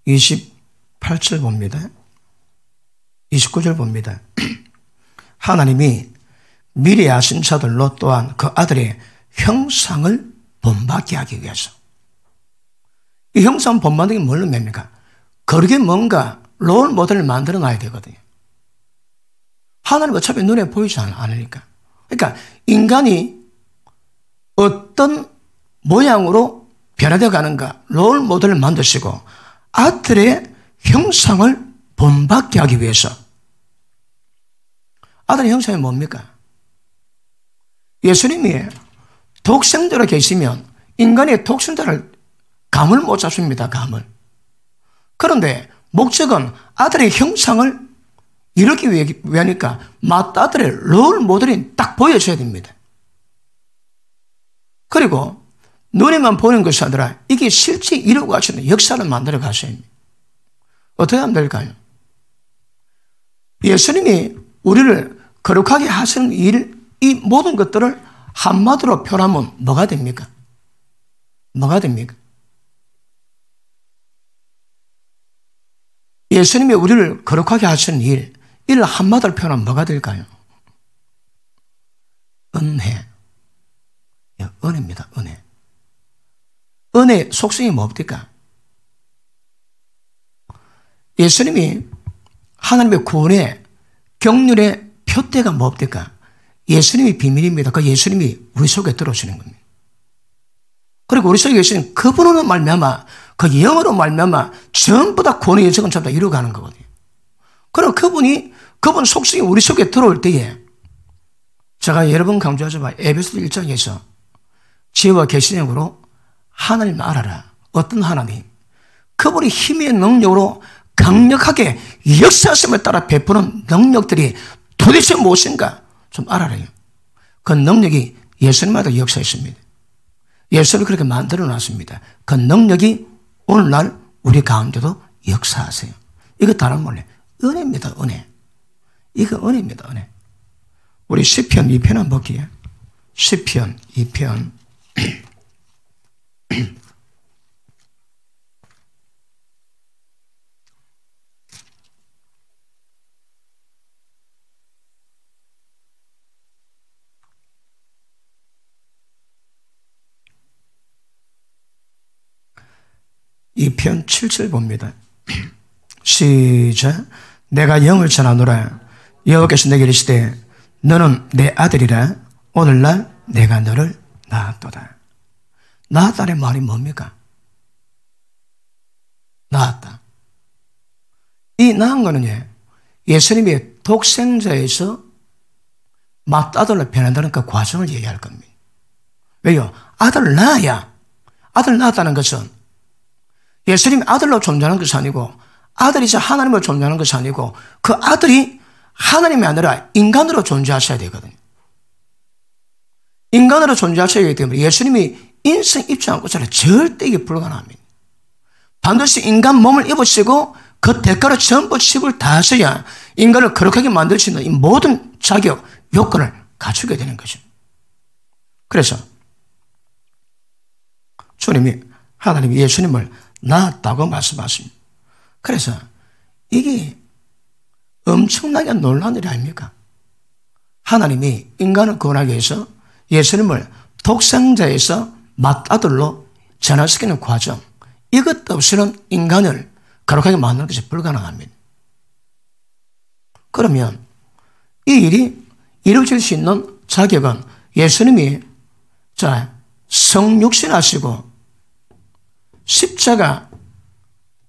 28절 봅니다. 29절 봅니다. 하나님이 미리 아신 자들로 또한 그 아들의 형상을 본받게 하기 위해서. 이 형상 본받는 게 뭘로 맵니까? 거룩에 뭔가 롤 모델을 만들어 놔야 되거든요. 하나님 어차피 눈에 보이지 않으니까. 그러니까 인간이 어떤 모양으로 변화되어 가는가 롤 모델을 만드시고 아들의 형상을 본받게 하기 위해서. 아들의 형상이 뭡니까? 예수님이 독생자로 계시면 인간의 독생자를 감을 못 잡습니다. 감을. 그런데 목적은 아들의 형상을 이루기 위하니까 맏아들의 롤 모델이 딱 보여줘야 됩니다. 그리고 눈에만 보는 것이 아니라 이게 실제 이루고 가시는 역사를 만들어 가셔야 합니다. 어떻게 하면 될까요? 예수님이 우리를 거룩하게 하시는 일, 이 모든 것들을 한마디로 표현하면 뭐가 됩니까? 뭐가 됩니까? 예수님이 우리를 거룩하게 하시는 이를 한마디로 표현하면 뭐가 될까요? 은혜. 은혜입니다. 은혜. 은혜 속성이 뭡니까? 예수님이 하나님의 구원의 경륜의 표대가 뭡니까? 예수님이 비밀입니다. 그 예수님이 우리 속에 들어오시는 겁니다. 그리고 우리 속에 계신 그분으로 말미암아 그 영으로 말미암아 전부 다 구원의 여정은 전부 다 이루어가는 거거든요. 그럼 그분 속성이 우리 속에 들어올 때에 제가 여러 번 강조하지만 에베소서 1장에서 지혜와 계시령으로 하나님 알아라. 어떤 하나님? 그분이 힘의 능력으로 강력하게 역사하심을 따라 베푸는 능력들이 도대체 무엇인가 좀 알아라요. 그 능력이 예수님마다 역사했습니다. 예수를 그렇게 만들어 놨습니다. 그 능력이 오늘날 우리 가운데도 역사하세요. 이거 다른 말로 은혜입니다. 은혜. 이거 은혜입니다. 은혜. 우리 시편 2편 한번 볼게요. 시편 2편 2편 7절 봅니다. 시작. 내가 영을 전하노라. 여호와께서 내게 이르시되 너는 내 아들이라. 오늘날 내가 너를 낳았도다. 낳았다는 말이 뭡니까? 낳았다. 이 낳은 거는요, 예수님이 독생자에서 맏아들로 변한다는 그 과정을 얘기할 겁니다. 왜요? 아들을 낳아야, 아들 낳았다는 것은 예수님이 아들로 존재하는 것이 아니고 아들이자 하나님으로 존재하는 것이 아니고 그 아들이 하나님이 아니라 인간으로 존재하셔야 되거든요. 인간으로 존재하셔야 되기 때문에 예수님이 인성 입지 않고서는 절대 이게 불가능합니다. 반드시 인간 몸을 입으시고 그 대가로 전부 칩을 다 하셔야 인간을 거룩하게 만들 수 있는 이 모든 자격, 요건을 갖추게 되는 것입니다. 그래서 주님이 하나님이 예수님을 낳았다고 말씀하십니다. 그래서 이게 엄청나게 놀라운 일이 아닙니까? 하나님이 인간을 구원하기 위해서 예수님을 독생자에서 맏아들로 전환시키는 과정, 이것 없이는 인간을 거룩하게 만드는 것이 불가능합니다. 그러면 이 일이 이루어질 수 있는 자격은 예수님이 성육신하시고 십자가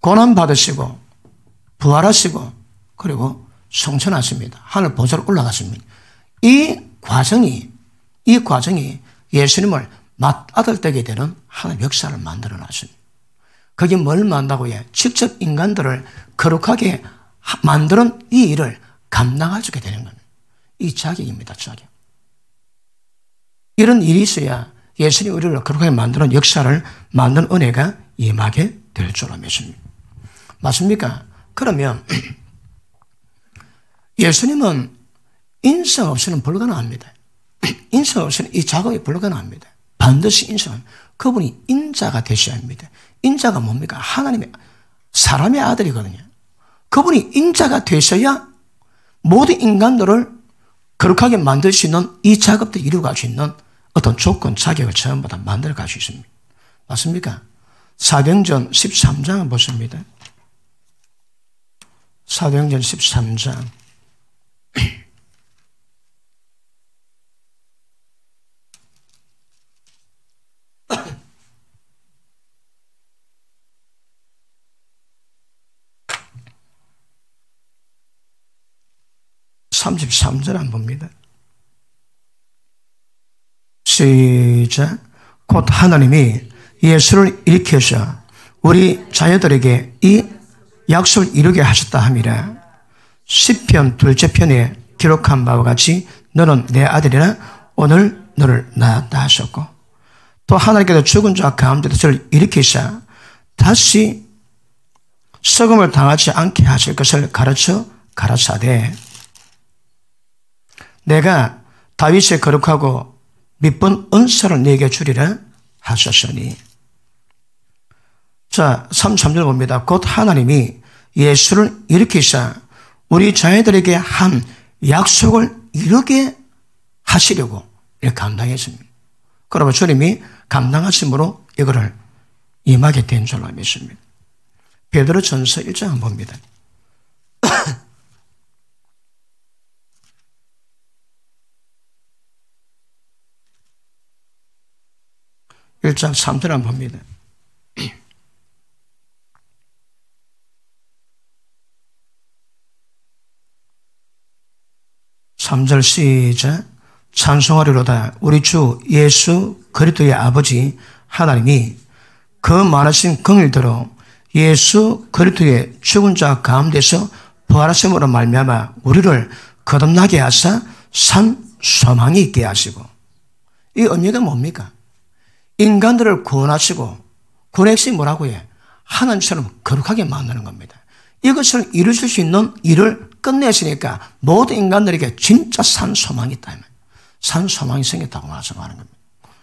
고난받으시고 부활하시고 그리고 성천하십니다. 하늘 보좌로 올라갔습니다. 이 과정이 예수님을 맏아들 되게 되는 하나님의 역사를 만들어 놨습니다. 그게 뭘 만다고요? 직접 인간들을 거룩하게 만드는 이 일을 감당해주게 되는 겁니다. 이 자격입니다. 자격. 이런 일이 있어야 예수님이 우리를 거룩하게 만드는 역사를 만드는 은혜가 임하게 될 줄로 믿습니다. 맞습니까? 그러면 예수님은 인성 없이는 불가능합니다. 인성 없이는 이 작업이 불가능합니다. 반드시 인성은 그분이 인자가 되셔야 합니다. 인자가 뭡니까? 하나님의 사람의 아들이거든요. 그분이 인자가 되셔야 모든 인간들을 거룩하게 만들 수 있는 이 작업도 이루어갈 수 있는 어떤 조건, 자격을 전부 다 만들어 갈 수 있습니다. 맞습니까? 사도행전 13장 보십니다. 사도행전 13장 33절 한번 봅니다. 시작. 곧 하나님이 예수를 일으켜서 우리 자녀들에게 이 약속을 이루게 하셨다 함이라. 시편 2째 편에 기록한 바와 같이 너는 내 아들이라 오늘 너를 낳았다 하셨고, 또 하나님께서 죽은 자 가운데서 저를 일으키사 다시 썩음을 당하지 않게 하실 것을 가르쳐되 내가 다윗의 거룩하고 미쁜 은사를 내게 주리라 하셨으니. 자, 33절 봅니다. 곧 하나님이 예수를 일으키사 우리 자녀들에게 한 약속을 이루게 하시려고 이렇게 감당했습니다. 그러면 주님이 감당하심으로 이거를 임하게 된 줄로 믿습니다. 베드로전서 1장 한번 봅니다. 1장 3절 한번 봅니다. (3절) 시작. 찬송하리로다. 우리 주 예수 그리스도의 아버지 하나님이 그 많으신 긍휼대로 예수 그리스도의 죽은 자 가운데서 부활하심으로 말미암아 우리를 거듭나게 하사 산 소망이 있게 하시고. 이 의미가 뭡니까? 인간들을 구원하시고 구원의 핵심이 뭐라고 해? 하나님처럼 거룩하게 만드는 겁니다. 이것을 이루실 수 있는 일을 끝내시니까 모든 인간들에게 진짜 산 소망이 있다. 산 소망이 생겼다고 말씀하는 겁니다.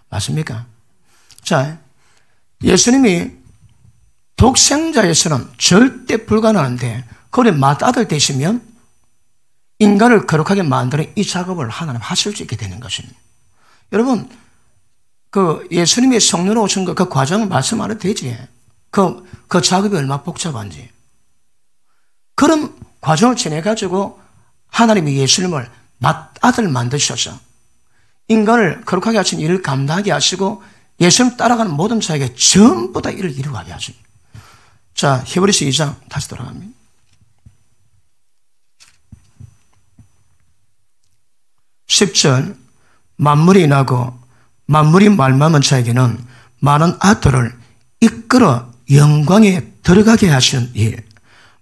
맞습니까? 자, 예수님이 독생자에서는 절대 불가능한데 그걸 맏아들 되시면 인간을 거룩하게 만드는 이 작업을 하나님 하실 수 있게 되는 것입니다. 여러분, 그 예수님이 성령으로 오신 그 과정을 말씀 안 해도 되지. 그 작업이 얼마나 복잡한지. 그런 과정을 지내가지고 하나님이 예수님을 맏아들 만드셔서 인간을 거룩하게 하신 일을 감당하게 하시고 예수님 따라가는 모든 자에게 전부 다 일을 이루게 하십니다. 자, 히브리서 2장 다시 돌아갑니다. 10절. 만물이 나고 만물이 말미암은 자에게는 많은 아들을 이끌어 영광에 들어가게 하신 일,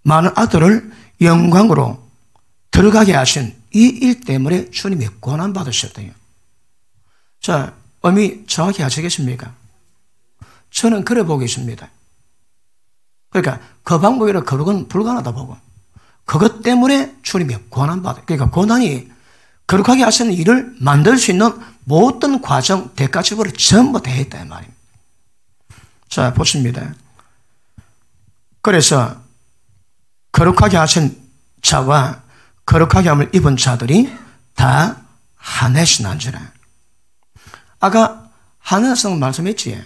많은 아들을 영광으로 들어가게 하신 이 일 때문에 주님이 고난받으셨대요. 자, 의미 정확히 아시겠습니까? 저는 그래 보겠습니다. 그러니까 그 방법이라 거룩은 불가능하다 보고 그것 때문에 주님이 고난받아요. 그러니까 고난이 거룩하게 하시는 일을 만들 수 있는 모든 과정, 대가 지불을 전부 다 했다 이 말입니다. 자, 보십니다. 그래서 거룩하게 하신 자와 거룩하게 함을 입은 자들이 다 하나씩 난지라. 아까 하나성 말씀했지.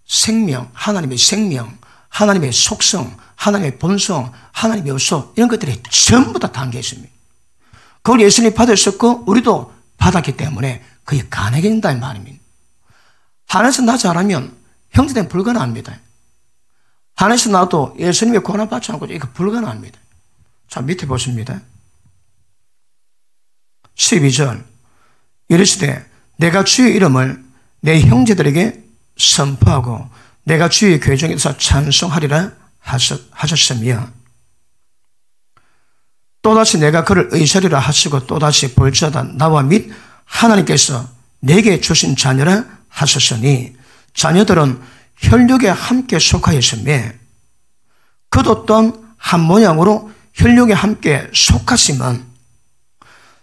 생명, 하나님의 생명, 하나님의 속성, 하나님의 본성, 하나님의 요소 이런 것들이 전부 다 담겨 있습니다. 그걸 예수님이 받으셨고 우리도 받았기 때문에 그게 가능하게 된다 이 말입니다. 하나에서 나지 않으면 형제들은 불가능합니다. 하나에서 나도 예수님의 고난 받지 않고 이거 불가능합니다. 자, 밑에 보십니다. 12절. 이르시되 내가 주의 이름을 내 형제들에게 선포하고 내가 주의 교정에서 찬송하리라 하셨으며 또다시 내가 그를 의사리라 하시고 또다시 볼지어다 나와 및 하나님께서 내게 주신 자녀라 하셨으니 자녀들은 혈육에 함께 속하였으며 그도 또한 한 모양으로 혈육에 함께 속하심은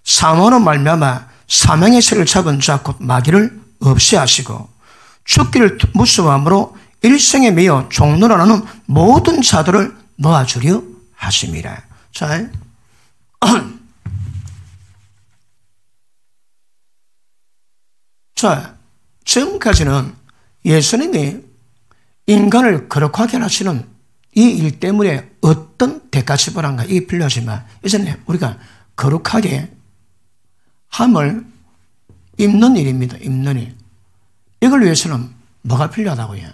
사망으로 말미암아 사망의 세를 잡은 자 곧 마귀를 없이 하시고 죽기를 무서워함으로 일생에 매여 종로라는 모든 자들을 놓아주려 하심이라. 자, 자, 지금까지는 예수님이 인간을 거룩하게 하시는 이 일 때문에 어떤 대가 지불한가 이게 필요하지만 이제는 우리가 거룩하게 함을 입는 일입니다. 입는 일. 이걸 위해서는 뭐가 필요하다고요?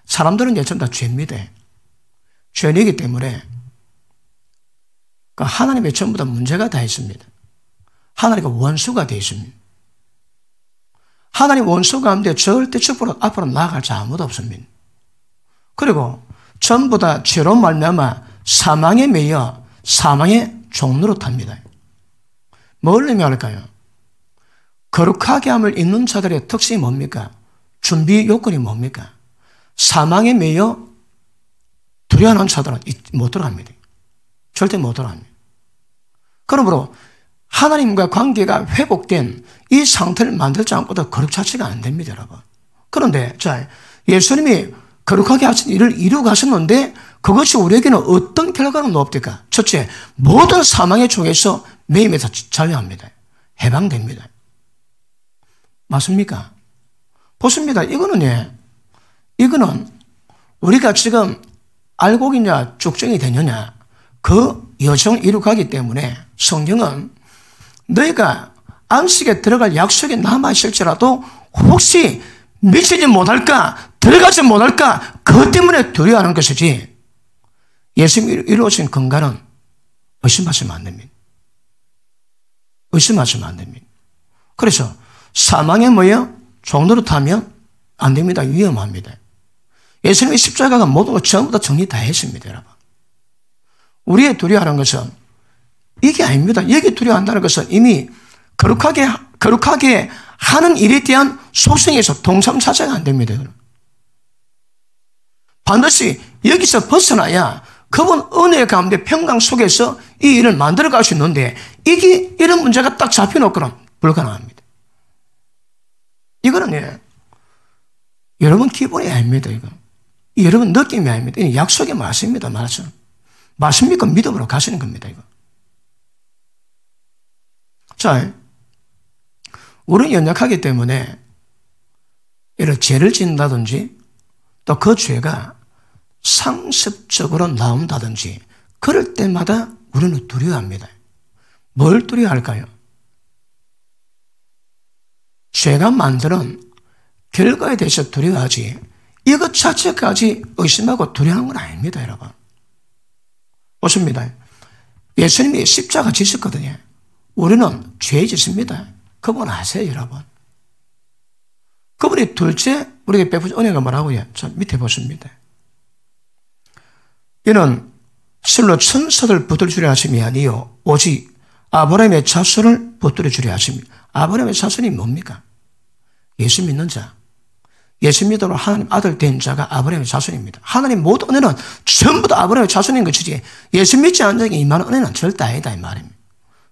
사람들은 이제 전부 다 죄입니다. 죄이기 때문에 하나님의 전부 다 문제가 다 있습니다. 하나님과 원수가 되어 있습니다. 하나님 원수 가운데 절대 앞으로 나아갈 자 아무도 없습니다. 그리고 전부 다 죄로 말미암아 사망에 매여 사망의 종로로 탑니다. 뭘 의미할까요? 거룩하게 함을 입는 자들의 특징이 뭡니까? 준비 요건이 뭡니까? 사망에 매여 두려워하는 자들은 못 들어갑니다. 절대 못 들어갑니다. 그러므로 하나님과 관계가 회복된 이 상태를 만들지 않고도 거룩 자체가 안 됩니다, 여러분. 그런데 자, 예수님이 거룩하게 하신 일을 이루고 가셨는데 그것이 우리에게는 어떤 결과는 없을까? 첫째, 모든 사망의 종에서 매임에서 자유합니다. 해방됩니다. 맞습니까? 보십니다. 이거는 우리가 지금 알곡이냐 죽정이 되느냐 그 여정을 이루고 가기 때문에 성경은 너희가 안식에 들어갈 약속에 남아있을지라도 혹시 미치지 못할까 들어가지 못할까 그것 때문에 두려워하는 것이지 예수님이 이루어진 건강은 의심하시면 안 됩니다. 의심하시면 안 됩니다. 그래서 사망의 뭐예요? 종로로 타면 안 됩니다. 위험합니다. 예수님의 십자가가 모든 것 전부 다 정리 다 했습니다. 여러분. 우리의 두려워하는 것은 이게 아닙니다. 여기 두려워한다는 것은 이미 거룩하게 하는 일에 대한 속성에서 동참사자가 안 됩니다. 반드시 여기서 벗어나야 그분 은혜 가운데 평강 속에서 이 일을 만들어 갈 수 있는데 이게 이런 문제가 딱 잡혀놓고는 불가능합니다. 이거는 여러분 기본이 아닙니다. 이거. 여러분 느낌이 아닙니다. 이건 약속의 말씀입니다. 말씀입니까? 믿음으로 가시는 겁니다. 이거. 자, 우리는 연약하기 때문에 이런 죄를 짓는다든지 또 그 죄가 상습적으로 나온다든지 그럴 때마다 우리는 두려워합니다. 뭘 두려워할까요? 죄가 만드는 결과에 대해서 두려워하지 이것 자체까지 의심하고 두려워하는 건 아닙니다. 여러분. 보십니다. 예수님이 십자가 지셨거든요. 우리는 죄 짓습니다. 그분 아세요, 여러분? 그분이 둘째 우리에게 베푸신 은혜가 뭐라고요? 자, 밑에 보십니다. 이는 실로 천사들 붙들어 주려 하심이 아니요 오직 아브라함의 자손을 붙들어 주려 하십니다. 아브라함의 자손이 뭡니까? 예수 믿는 자. 예수 믿음으로 하나님 아들 된 자가 아브라함의 자손입니다. 하나님 모든 은혜는 전부 다 아브라함의 자손인 것이지 예수 믿지 않은 자에게 임하는 은혜는 절대 아니다 이 말입니다.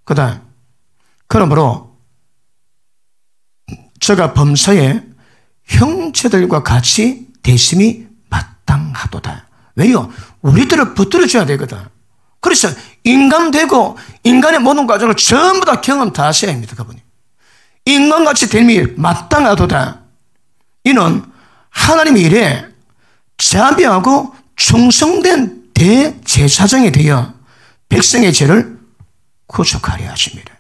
그 다음 그러므로 저가 범사에 형제들과 같이 대심이 마땅하도다. 왜요? 우리들을 붙들어줘야 되거든. 그래서 인간 되고 인간의 모든 과정을 전부 다 경험 다 하셔야 합니다. 그분이. 인간같이 됨이 마땅하도다. 이는 하나님의 일에 자비하고 충성된 대제사장이 되어 백성의 죄를 구속하려 하십니다.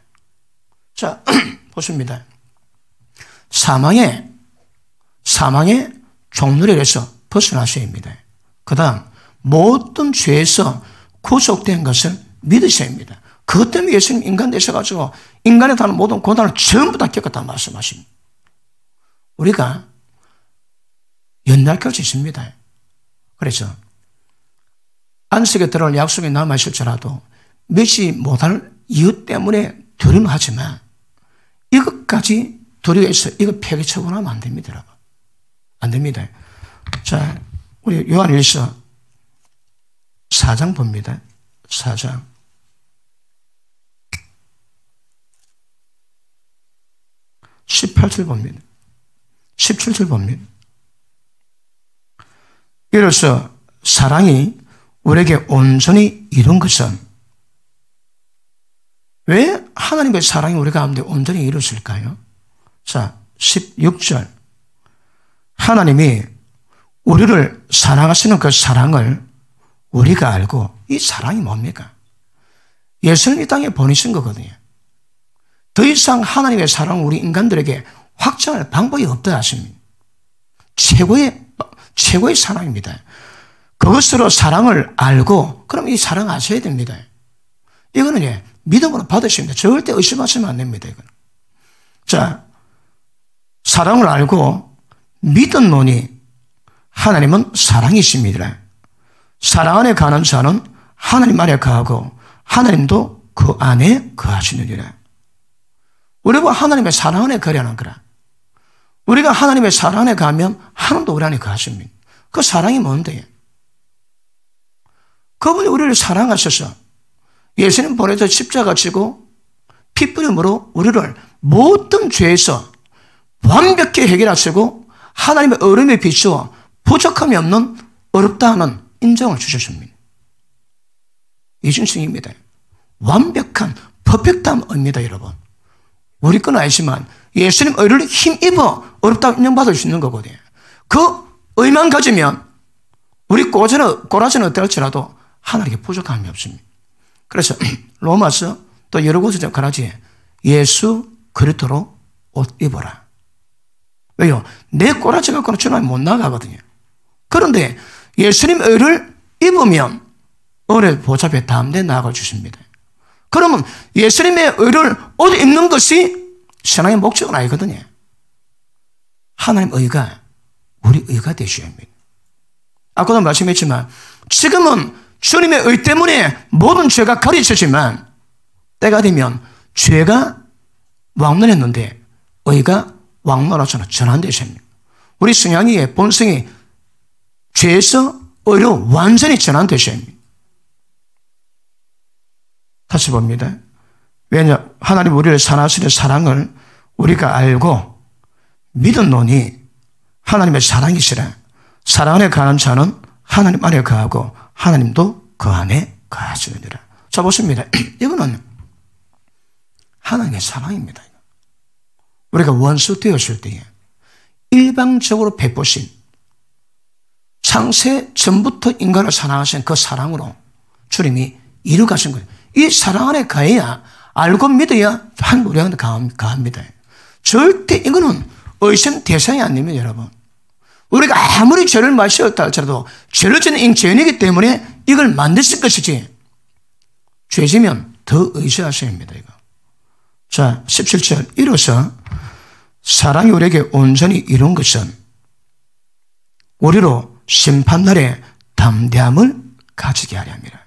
자, 보십니다. 사망의 종노릇에서 벗어나셔야 합니다. 그 다음 모든 죄에서 구속된 것을 믿으셔야 합니다. 그것 때문에 예수님 인간 되셔가지고 인간에 대한 모든 고난을 전부 다 겪었다 말씀하십니다. 우리가 연약할 수 있습니다. 그래서 안식에 들어갈 약속에 남아있을지라도 믿지 못할 이유 때문에 두려움하지만 이것까지 두려워해서 이거 폐기처분하면 안 됩니다. 여러분. 안 됩니다. 자, 우리 요한일서 4장 봅니다. 4장. 18절 봅니다. 17절 봅니다. 이로써 사랑이 우리에게 온전히 이룬 것은 왜 하나님의 사랑이 우리 가운데 온전히 이루어질까요? 자, 16절. 하나님이 우리를 사랑하시는 그 사랑을 우리가 알고 이 사랑이 뭡니까? 예수님 이 땅에 보내신 거거든요. 더 이상 하나님의 사랑을 우리 인간들에게 확정할 방법이 없다 하십니다. 최고의 사랑입니다. 그것으로 사랑을 알고 그럼 이 사랑 아셔야 됩니다. 이거는 믿음으로 받으십니다. 절대 의심하시면 안 됩니다. 이거는. 자, 사랑을 알고 믿었노니 하나님은 사랑이십니다. 사랑 안에 가는 자는 하나님 안에 거하고 하나님도 그 안에 거하시느니라. 우리가 하나님의 사랑 안에 거하는 거라. 우리가 하나님의 사랑 안에 가면 하나님도 우리 안에 거하십니다. 그 사랑이 뭔데요? 그분이 우리를 사랑하셔서 예수님 보내서 십자가 지고 피 뿌림으로 우리를 모든 죄에서 완벽히 해결하시고 하나님의 얼음에 비추어 부족함이 없는 어렵다 하는 인정을 주셨습니다. 이준승입니다. 완벽한 퍼펙트함입니다, 여러분. 우리 건 아니지만 예수님 의를 힘입어 어렵다고 인정받을 수 있는 거거든요. 그 의만 가지면 우리 꼬라지는 어떨지라도 하나님께 부족함이 없습니다. 그래서 로마서 또 여러 곳에서 가라지 예수 그리스도로 옷 입어라. 왜요? 내 꼬라지 갖고는 주님 못 나가거든요. 그런데 예수님 의를 입으면 은혜 보좌에 담대 나아가 주십니다. 그러면 예수님의 의를 옷 입는 것이 신앙의 목적은 아니거든요. 하나님 의가 우리 의가 되셔야 합니다. 아까도 말씀했지만 지금은 주님의 의 때문에 모든 죄가 가려지지만 때가 되면 죄가 왕노했는데 의가 왕노라서는 전환되셔야 합니다. 우리 성향의 본성이 죄에서 의로 완전히 전환되셔야 합니다. 다시 봅니다. 왜냐? 하나님 우리를 사랑하시는 사랑을 우리가 알고 믿었노니 하나님의 사랑이시라. 사랑 안에 거하는 자는 하나님 안에 거하고 하나님도 그 안에 거하시느니라. 자, 보십니다. 이거는 하나님의 사랑입니다. 우리가 원수 되었을 때에 일방적으로 베푸신 창세 전부터 인간을 사랑하신 그 사랑으로 주님이 이루가신 거예요. 이 사랑 안에 가야 알고 믿어야 한 우리한테 가합니다. 절대 이거는 의심 대상이 아닙니다, 여러분. 우리가 아무리 죄를 마셨다 할지라도 죄를 짓는 죄인이기 때문에 이걸 만드실 것이지 죄지면 더 의지하셔야 합니다, 이거. 자, 17절 이로써 사랑이 우리에게 온전히 이룬 것은 우리로 심판날에 담대함을 가지게 하려 합니다.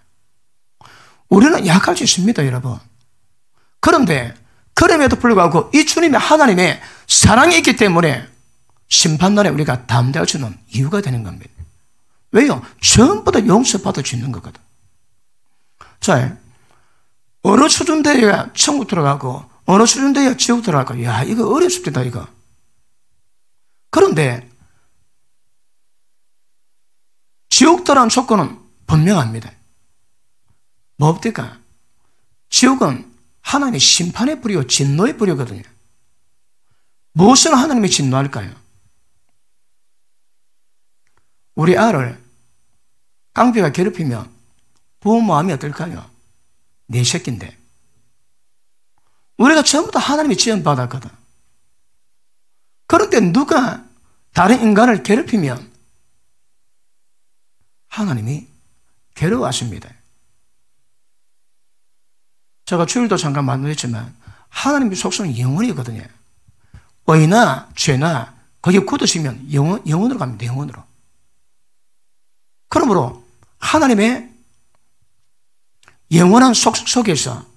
우리는 약할 수 있습니다, 여러분. 그런데 그럼에도 불구하고 이 주님의 하나님의 사랑이 있기 때문에 심판날에 우리가 담대할 수 있는 이유가 되는 겁니다. 왜요? 전부 다 용서받을 수 있는 거거든. 자, 어느 수준 돼야 천국 들어가고 어느 수준 돼야 지옥 들어가고, 야, 이거 어렵습니다, 이거. 그런데 지옥 들어가는 조건은 분명합니다. 뭡니까? 지옥은 하나님의 심판의 불이요, 진노의 불이거든요. 무엇을 하나님이 진노할까요? 우리 아를 깡패가 괴롭히면 부모 마음이 어떨까요? 내 새끼인데. 우리가 전부 다 하나님이 지원받았거든. 그런데 누가 다른 인간을 괴롭히면 하나님이 괴로워하십니다. 제가 주일도 잠깐 말씀드렸지만 하나님의 속성은 영원이거든요. 의나 죄나 거기에 굳으시면 영원으로 갑니다. 영원으로. 그러므로 하나님의 영원한 속에서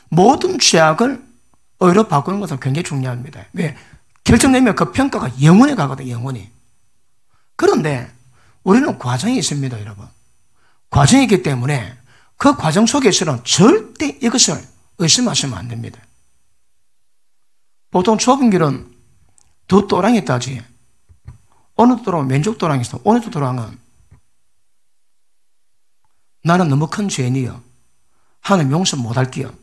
모든 죄악을 의로 바꾸는 것은 굉장히 중요합니다. 왜? 결정되면 그 평가가 영원히 가거든요. 영원히. 그런데 우리는 과정이 있습니다, 여러분. 과정이 있기 때문에 그 과정 속에서는 절대 이것을 의심하시면 안 됩니다. 보통 좁은 길은 두 또랑이 있다지. 어느 또랑은 왼쪽 또랑이 있어. 어느 또랑은 나는 너무 큰 죄인이여. 하나님 용서 못할게요.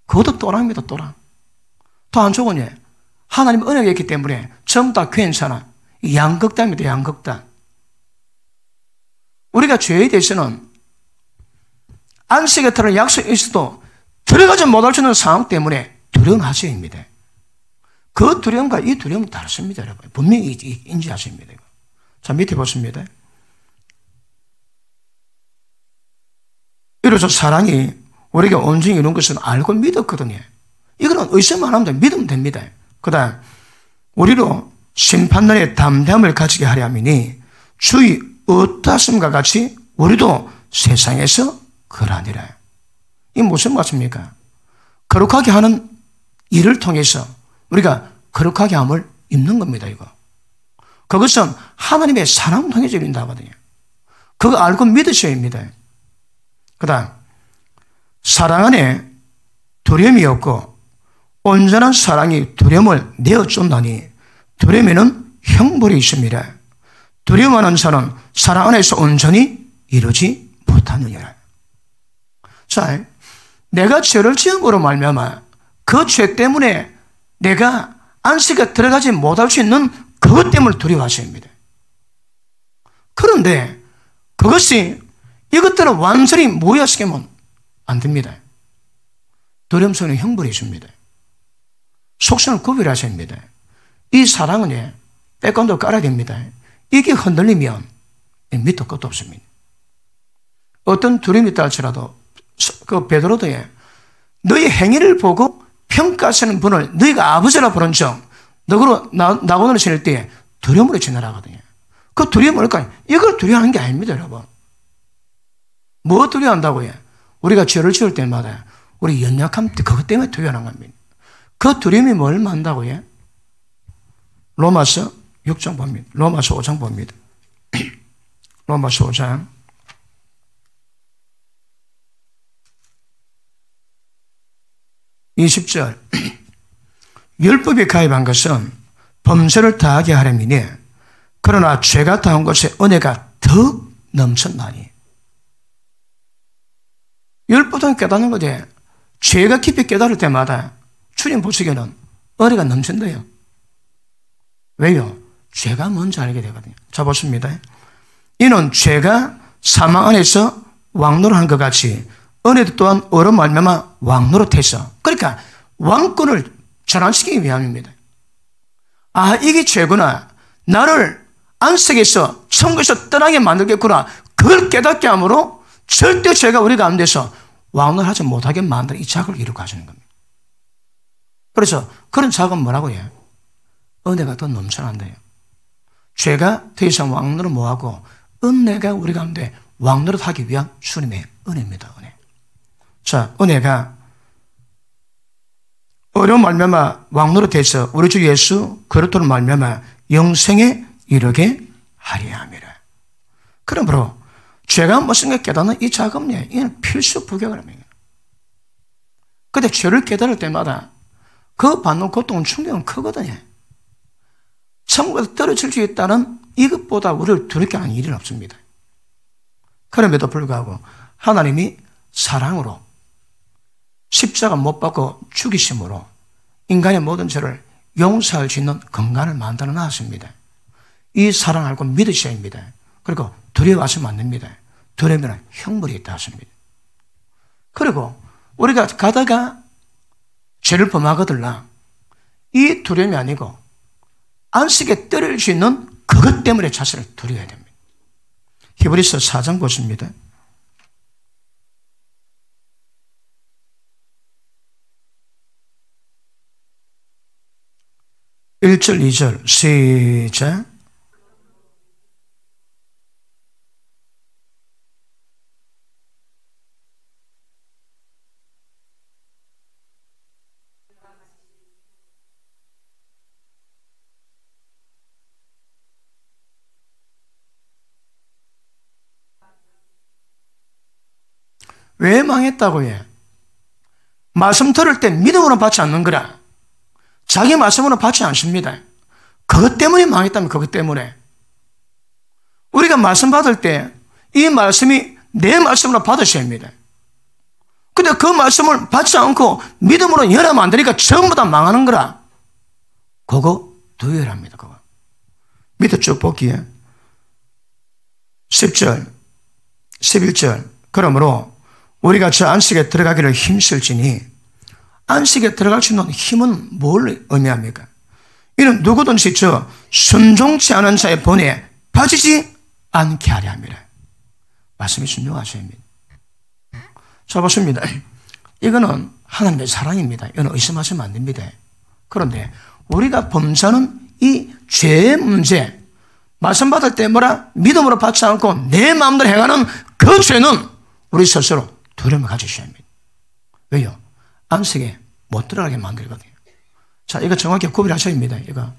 그것도 또랑입니다, 또랑. 또 한쪽은 하나님 은혜가 있기 때문에 전부 다 괜찮아. 양극단입니다, 양극단. 우리가 죄에 대해서는 안식에 들어갈 약속이 있어도 들어가지 못할 수 있는 상황 때문에 두려움하셔야 합니다. 그 두려움과 이 두려움은 다릅니다, 여러분. 분명히 인지하셔야 합니다. 자, 밑에 보십니다. 이로써 사랑이 우리에게 온전히 이룬 것은 알고 믿었거든요. 이거는 의심 안 하면 믿으면 됩니다. 그 다음, 우리로 심판날에 담대함을 가지게 하려 함이니 주의 어떠하심과 같이 우리도 세상에서 그러하니라. 이게 무슨 말씀입니까? 거룩하게 하는 일을 통해서 우리가 거룩하게 함을 입는 겁니다, 이거. 그것은 하나님의 사랑 통해서 입는다거든요. 그거 알고 믿으셔야 합니다. 그 다음, 사랑 안에 두려움이 없고 온전한 사랑이 두려움을 내어준다니 두려움에는 형벌이 있습니다. 두려워하는 자는 사랑 안에서 온전히 이루지 못하느니라. 자, 내가 죄를 지음으로 말미암아 그 죄 때문에 내가 안식에 들어가지 못할 수 있는 그것 때문에 두려워하셔야 합니다. 그런데 그것이 이것들을 완전히 무효시키면 안 됩니다. 두려움 속에는 형벌이 있습니다. 속성을 구별하셔야 합니다. 이 사랑은 백건도 깔아야 됩니다. 이게 흔들리면 밑도 끝도 없습니다. 어떤 두려움이 있다 할지라도 그 베드로도 너희 행위를 보고 평가하시는 분을 너희가 아버지라 부른 적 너그로 낙원으로 지낼 때에 두려움으로 지내라거든요. 그 두려움이 뭘까요? 이걸 두려워하는 게 아닙니다, 여러분. 뭐 두려워한다고요? 우리가 죄를 지을 때마다 우리 연약함 그것 때문에 두려워하는 겁니다. 그 두려움이 뭘 만다고요? 로마서 6장 봅니다. 로마서 5장 봅니다. 로마서 5장 20절 율법이 가입한 것은 범죄를 다하게 하려니니 그러나 죄가 다한 것에 은혜가 더 넘쳤나니. 율법은 깨닫는 거지. 죄가 깊이 깨달을 때마다 주님 보시기에는 은혜가 넘친대요. 왜요? 죄가 뭔지 알게 되거든요. 자, 보십니다. 이는 죄가 사망 안에서 왕노릇한 것 같이 은혜도 또한 어로 말미암아 왕노릇해서, 그러니까 왕권을 전환시키기 위함입니다. 아, 이게 죄구나. 나를 안식에서 천국에서 떠나게 만들겠구나. 그걸 깨닫게 함으로 절대 죄가 우리 가운데서 왕노릇하지 못하게 만드는 이 작업을 이루고 가시는 겁니다. 그래서 그런 작업은 뭐라고 해요? 은혜가 더 넘쳐난대요. 죄가 더 이상 왕노릇 못하고 은혜가 우리 가운데 왕노릇하기 위한 주님의 은혜입니다. 은혜. 자, 은혜가 어려운 말미암아 왕노릇해서 우리 주 예수 그리스도를 말미암아 영생에 이르게 하려 함이라. 그러므로 죄가 무슨 게 깨닫는 이 작업이 이는 필수 부격을 합니다. 그런데 죄를 깨달을 때마다 그 받는 고통은 충격은 크거든요. 천국에서 떨어질 수 있다는 이것보다 우리를 두렵게 하는 일은 없습니다. 그럼에도 불구하고 하나님이 사랑으로 십자가 못 박고 죽이심으로 인간의 모든 죄를 용서할 수 있는 건강을 만들어 놨습니다. 이 사랑 알고 믿으셔야 합니다. 그리고 두려워하시면 안 됩니다. 두려우면 형벌이 있다 하십니다. 그리고 우리가 가다가 죄를 범하거들라 이 두려움이 아니고 안식에 떨어질 수 있는 그것 때문에 자신을 두려워야 됩니다. 히브리서 4장 보십니다. 1절, 2절 시작. 왜 망했다고 해? 말씀 들을 때 믿음으로 받지 않는 거라. 자기 말씀으로 받지 않습니다. 그것 때문에 망했다면 그것 때문에. 우리가 말씀 받을 때 이 말씀이 내 말씀으로 받으셔야 합니다. 근데 그 말씀을 받지 않고 믿음으로 연하면 안 되니까 전부 다 망하는 거라. 그거 두려워합니다. 그거. 밑에 쭉 볼게요. 10절, 11절. 그러므로 우리가 저 안식에 들어가기를 힘쓸지니, 안식에 들어갈 수 있는 힘은 뭘 의미합니까? 이는 누구든지 저 순종치 않은 자의 본에 빠지지 않게 하려 합니다. 말씀이 순종하셔야 합니다. 자, 보십니다. 이거는 하나님의 사랑입니다. 이건 의심하시면 안 됩니다. 그런데 우리가 범사는 이 죄의 문제, 말씀 받을 때 뭐라? 믿음으로 받지 않고 내 마음대로 행하는 그 죄는 우리 스스로 두려움을 가지셔야 합니다. 왜요? 안식에 못 들어가게 만들거든요. 자, 이거 정확히 구별하셔야 합니다. 이거.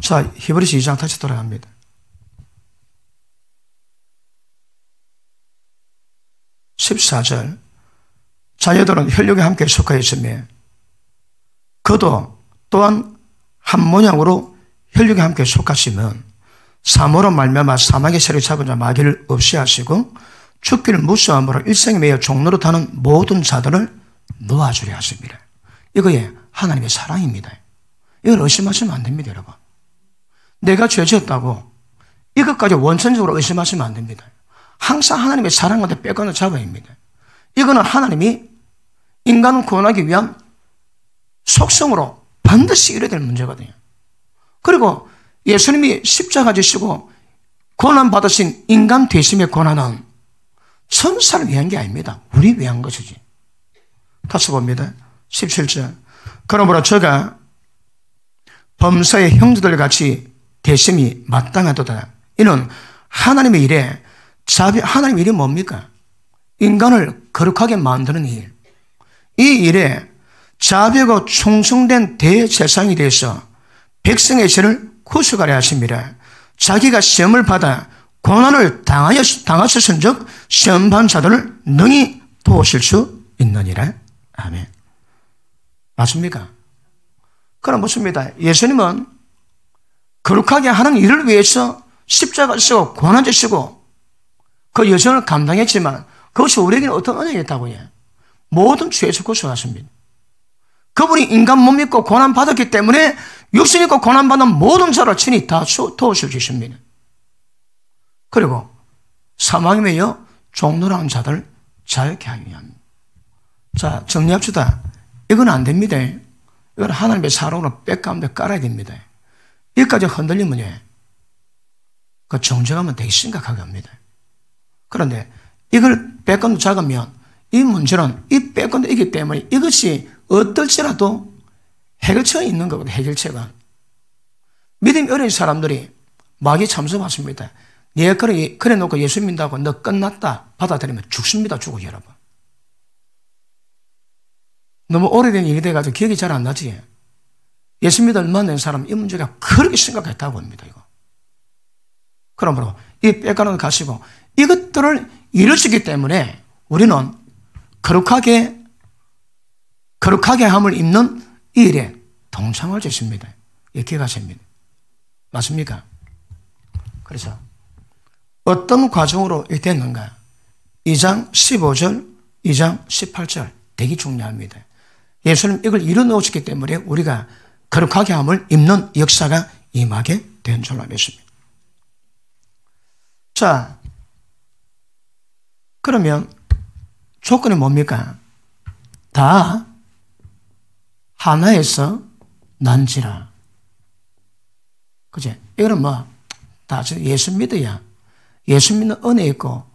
자, 히브리서 2장 다시 돌아갑니다. 14절. 자녀들은 혈육에 함께 속하여 있으며 그도 또한 한 모양으로 혈육에 함께 속하시면 사모로 말미암아 사망의 세를 잡은 자 마귀를 없이 하시고 죽기를 무서함으로 일생에 매여 종로로 타는 모든 자들을 놓아주려 하십니다. 이거에 하나님의 사랑입니다. 이걸 의심하시면 안 됩니다, 여러분. 내가 죄 지었다고 이것까지 원천적으로 의심하시면 안 됩니다. 항상 하나님의 사랑한테 빼앗겨 잡아야 합니다. 이거는 하나님이 인간을 구원하기 위한 속성으로 반드시 이뤄야 될 문제거든요. 그리고 예수님이 십자가 지시고 고난받으신 인간 되심의 고난은 천사를 위한 게 아닙니다. 우리 위한 것이지. 다시 봅니다. 17절. 그러므로 저가 범사의 형제들 같이 되심이 마땅하도다. 이는 하나님의 일에 하나님의 일이 뭡니까? 인간을 거룩하게 만드는 일. 이 일에 자비하고 충성된 대제사장이 되어서 백성의 죄를 구속하려 하십니다. 자기가 시험을 받아 고난을 당하셨은 즉 시험 받은 자들을 능히 도우실 수 있느니라. 아멘. 맞습니까? 그럼 묻습니다. 예수님은 거룩하게 하는 일을 위해서 십자가 지시고 고난 지시고 그 여정을 감당했지만 그것이 우리에게는 어떤 은혜가 있다고요? 모든 죄에서 구속하십니다. 그분이 인간 몸 믿고 고난받았기 때문에 육신 믿고 고난받는 모든 자를 친히 다 도우실 주십니다. 그리고 사망에 매여 종로라는 자들 자유케 하기 위함입니다. 자, 정리합시다. 이건 안 됩니다. 이건 하나님의 사랑으로 백가운데 깔아야 됩니다. 여기까지 흔들리면 그 정죄감은 되게 심각하게 합니다. 그런데 이걸 백가운데 작으면 이 문제는 이 백가운데 있기 때문에 이것이 어떨지라도 해결책이 있는 거거든요. 해결책은. 믿음이 어린 사람들이 마귀 참석하십니다. 네가 그래 놓고 예수 믿는다고 너 끝났다 받아들이면 죽습니다. 죽어 여러분. 너무 오래된 일이 돼가지고 기억이 잘 안 나지. 예수 믿어 얼마 된 사람 이 문제가 그렇게 심각했다고 합니다. 이거. 그러므로 이 백가운데 가시고 이것들을 이루시기 때문에 우리는 거룩하게 함을 입는 이 일에 동참할 수 있습니다. 이렇게 가십니다. 맞습니까? 그래서 어떤 과정으로 이렇게 됐는가? 2장 15절, 2장 18절 되게 중요합니다. 예수님 이걸 이루 놓으셨기 때문에 우리가 거룩하게 함을 입는 역사가 임하게 된 줄로 믿습니다. 자, 그러면 조건이 뭡니까? 다 하나에서 난지라. 그제? 이거는 다 예수 믿어야, 예수 믿는 은혜 있고,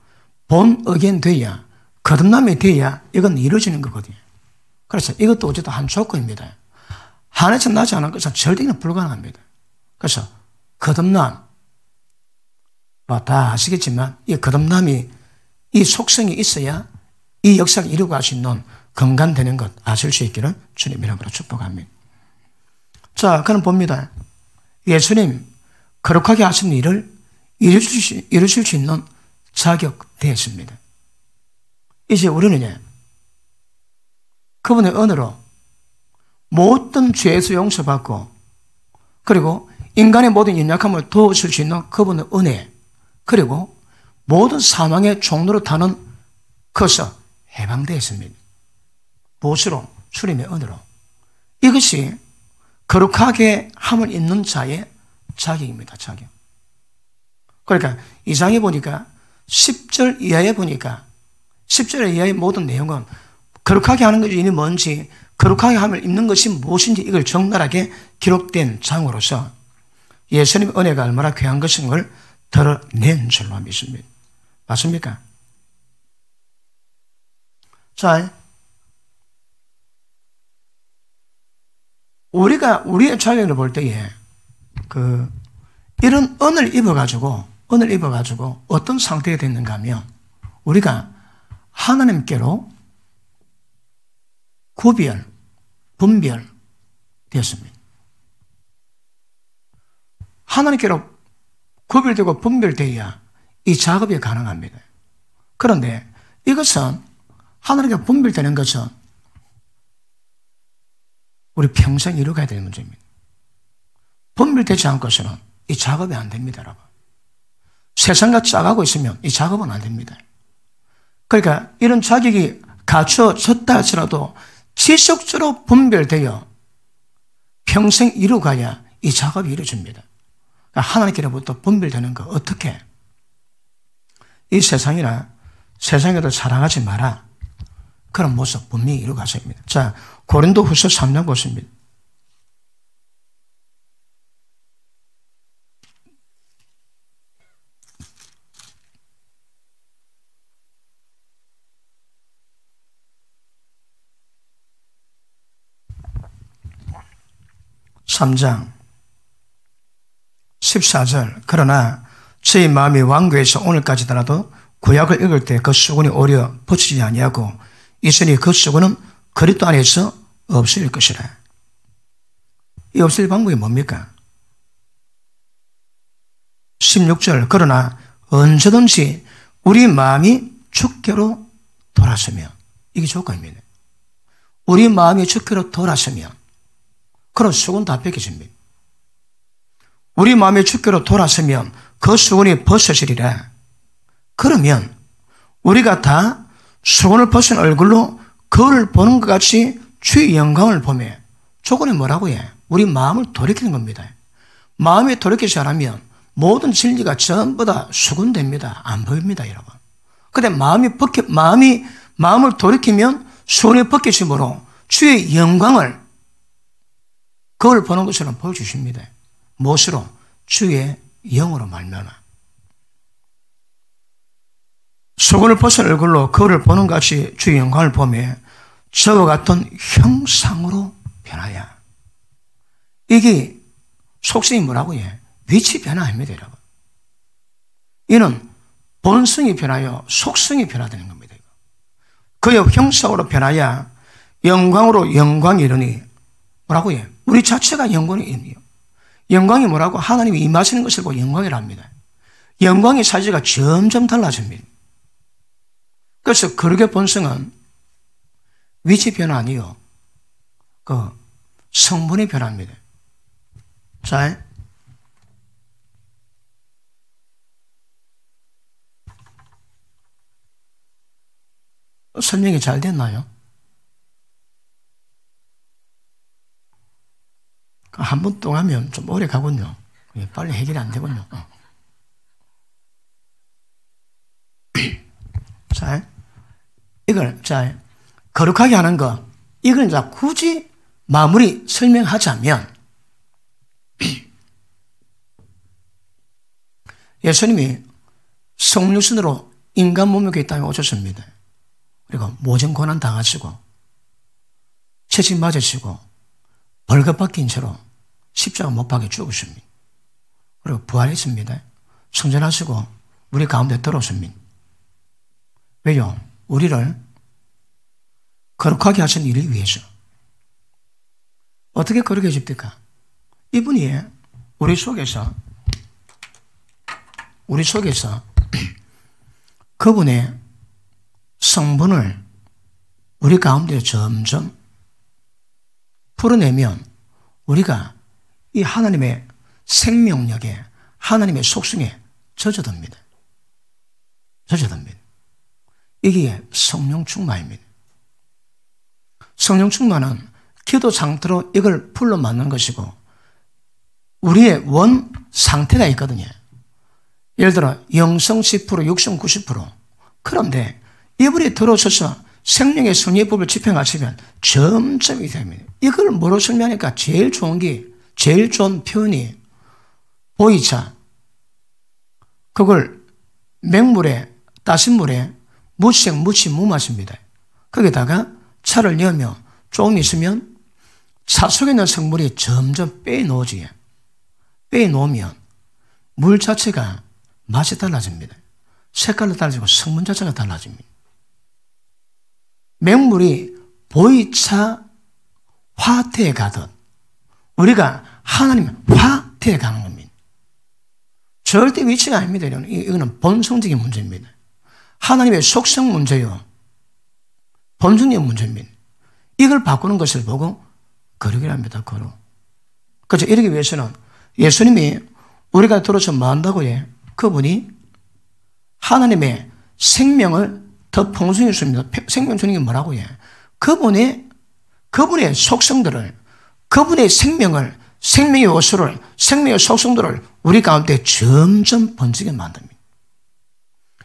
본 의견 돼야, 거듭남이 돼야 이건 이루어지는 거거든요. 그래서 이것도 어쨌든 한 조건입니다. 하나에서 나지 않은 것은 절대는 불가능합니다. 그래서 거듭남, 다 아시겠지만, 이 거듭남이, 이 속성이 있어야 이 역사를 이루고 갈 수 있는 건강되는 것 아실 수 있기를 주님 이름으로 축복합니다. 자, 그럼 봅니다. 예수님 거룩하게 하신 일을 이루실 수 있는 자격 되었습니다. 이제 우리는 그분의 은혜로 모든 죄에서 용서받고 그리고 인간의 모든 연약함을 도우실 수 있는 그분의 은혜 그리고 모든 사망의 종로로 타는 것에서 해방되었습니다. 무엇으로? 주님의 은혜로. 이것이 거룩하게 함을 입는 자의 자격입니다. 자격. 그러니까 이 장에 보니까 10절 이하에 보니까 10절 이하의 모든 내용은 거룩하게 하는 것이 뭔지 거룩하게 함을 입는 것이 무엇인지 이걸 적나라하게 기록된 장으로서 예수님의 은혜가 얼마나 귀한 것인 걸 드러낸 줄로 믿습니다. 맞습니까? 자, 우리가 우리의 자격을 볼 때에 이런 은을 입어가지고 어떤 상태가 됐는가 하면 우리가 하나님께로 분별 되었습니다. 하나님께로 구별되고 분별되어야 이 작업이 가능합니다. 그런데 이것은 하나님께 분별되는 것은 우리 평생 이루어가야 될 문제입니다. 분별되지 않고서는 이 작업이 안 됩니다, 여러분. 세상과 짜가고 있으면 이 작업은 안 됩니다. 그러니까 이런 자격이 갖춰졌다 할지라도 지속적으로 분별되어 평생 이루어가야 이 작업이 이루어집니다. 그러니까 하나님께로부터 분별되는 거 어떻게? 이 세상에도 사랑하지 마라. 그런 모습 분명히 이루어가셔야 합니다. 자, 고린도후서 3장 보십니다. (3장) 14절 그러나 저희 마음이 완고해서 오늘까지더라도 구약을 읽을 때 그 수건이 오려 벗어지지 아니하고 있으니 그 수건은 그리스도 안에서 없을 것이라. 이 없을 방법이 뭡니까? 16절 그러나 언제든지 우리 마음이 주께로 돌아서면, 이게 조건입니다. 우리 마음이 주께로 돌아서면 그런 수건 다 벗겨집니다. 우리 마음이 주께로 돌아서면 그 수건이 벗어지리라. 그러면 우리가 다 수건을 벗은 얼굴로 그를 보는 것 같이 주의 영광을 보며, 조건이 뭐라고 해? 우리 마음을 돌이키는 겁니다. 마음이 돌이키지 않으면 모든 진리가 전부 다 수군됩니다. 안 보입니다, 여러분. 근데 마음을 돌이키면 수건이 벗겨짐으로 주의 영광을 그걸 보는 것처럼 보여주십니다. 무엇으로? 주의 영으로 말미암아. 수건을 벗은 얼굴로 그를 보는 것 같이 주의 영광을 보며 저와 같은 형상으로 변하여. 이게 속성이 뭐라고 해? 위치 변화입니다, 여러분. 이는 본성이 변하여 속성이 변화되는 겁니다. 그의 형상으로 변하여 영광으로 영광이 이르니, 뭐라고 해? 우리 자체가 영광이 이르니요. 영광이 뭐라고? 하나님이 임하시는 것을 보고 영광이랍니다. 영광의 사지가 점점 달라집니다. 그래서 거룩의 본성은 위치 변화 아니요, 성분의 변화입니다. 자, 설명이 잘 됐나요? 한 번 또 하면 좀 오래 가군요. 빨리 해결이 안 되군요. 자, 거룩하게 하는 거, 이걸 이제 굳이 마무리 설명하자면, 예수님이 성육신으로 인간 몸무게 이 땅에 오셨습니다. 그리고 모진 고난 당하시고, 채찍 맞으시고, 벌금 박힌 채로 십자가 못 박혀 죽으십니다. 그리고 부활했습니다. 성전하시고 우리 가운데 들어오십니다. 왜요? 우리를 거룩하게 하신 일을 위해서. 어떻게 거룩해집니까? 이분이 우리 속에서 그분의 성분을 우리 가운데 점점 풀어내면 우리가 이 하나님의 생명력에, 하나님의 속성에 젖어듭니다. 이게 성령 충만입니다. 성령 충만은 기도 상태로 이걸 풀로 만든 것이고, 우리의 원 상태가 있거든요. 예를 들어 영성 10%, 육성 90%. 그런데 이분이 들어서서 생명의 성리법을 집행하시면 점점 이렇게 됩니다. 이걸 뭐로 설명하니까 제일 좋은 표현이 보이차. 그걸 맹물에, 따신 물에 무생, 무치, 무맛입니다. 거기다가 차를 넣으면 조금 있으면 차 속에 있는 성물이 점점 빼놓으면 물 자체가 맛이 달라집니다. 색깔도 달라지고 성분 자체가 달라집니다. 맹물이 보이차 화태에 가듯 우리가 하나님 화태에 가는 겁니다. 절대 위치가 아닙니다. 이거는 본성적인 문제입니다. 하나님의 속성 문제요, 본성적 문제입니다. 이걸 바꾸는 것을 보고 거룩이랍니다. 거룩. 그래서 이러기 위해서는 예수님이 우리가 들어서 뭐 한다고 해? 그분이 하나님의 생명을 더 풍성히 줍니다. 생명 주는 게 뭐라고 해? 그분의 속성들을, 그분의 생명을, 생명의 요소를, 생명의 속성들을 우리 가운데 점점 번지게 만듭니다.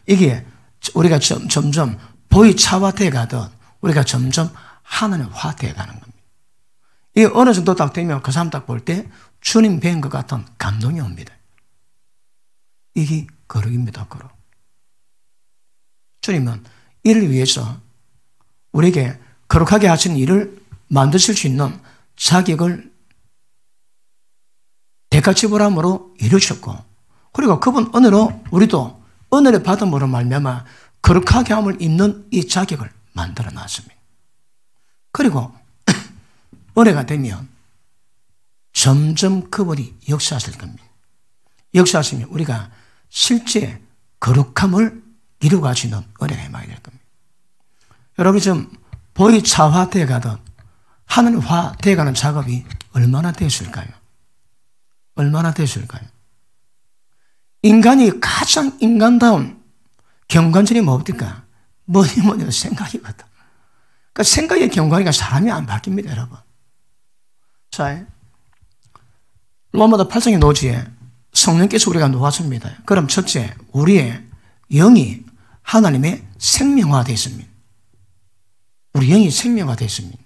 이게 우리가 점점 보이차화되어 가듯 우리가 점점 하나님화되어 가는 겁니다. 이게 어느 정도 딱 되면 그 사람 딱 볼 때 주님 뵌 것 같은 감동이 옵니다. 이게 거룩입니다, 거룩. 주님은 이를 위해서 우리에게 거룩하게 하시는 일을 만드실 수 있는 자격을 대가 지불함으로 이루셨고, 그리고 그분 은혜로 우리도 은혜를 받음으로 말미암아 거룩하게 함을 입는 이 자격을 만들어 놨습니다. 그리고 은혜가 되면 점점 그분이 역사하실 겁니다. 역사하시면 우리가 실제 거룩함을 이루어가시는 은혜가 임하게 될 겁니다. 여러분이 지금 보이차화되어 가든 하늘화되어 가는 작업이 얼마나 됐을까요? 얼마나 됐을까요? 인간이 가장 인간다운 경관절이 뭡니까? 뭐니 해도 생각이거든. 그러니까 생각의 경관이니까 사람이 안 바뀝니다, 여러분. 자, 로마서 8장의 노지에 성령께서 우리가 놓았습니다. 그럼 첫째, 우리의 영이 하나님의 생명화되어 있습니다. 우리 영이 생명화되어 있습니다.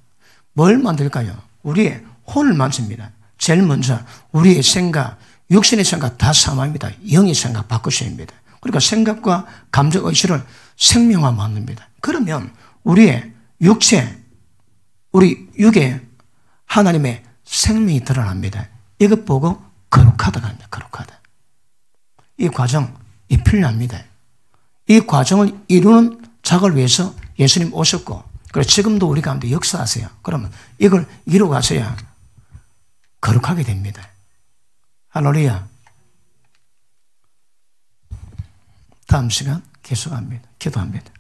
뭘 만들까요? 우리의 혼을 만듭니다. 제일 먼저 우리의 생각, 육신의 생각 다 사망입니다. 영의 생각 바꾸셔야 합니다. 그러니까 생각과 감정, 의식을 생명화 만듭니다. 그러면 우리의 육체, 우리 육에 하나님의 생명이 드러납니다. 이것 보고 거룩하다가 합니다. 거룩하다. 이 과정, 이 필요합니다. 이 과정을 이루는 작을 위해서 예수님 오셨고, 그리고 지금도 우리 가운데 역사하세요. 그러면 이걸 이루어가셔야 거룩하게 됩니다. 할렐루야. 다음 시간 계속합니다. 기도합니다.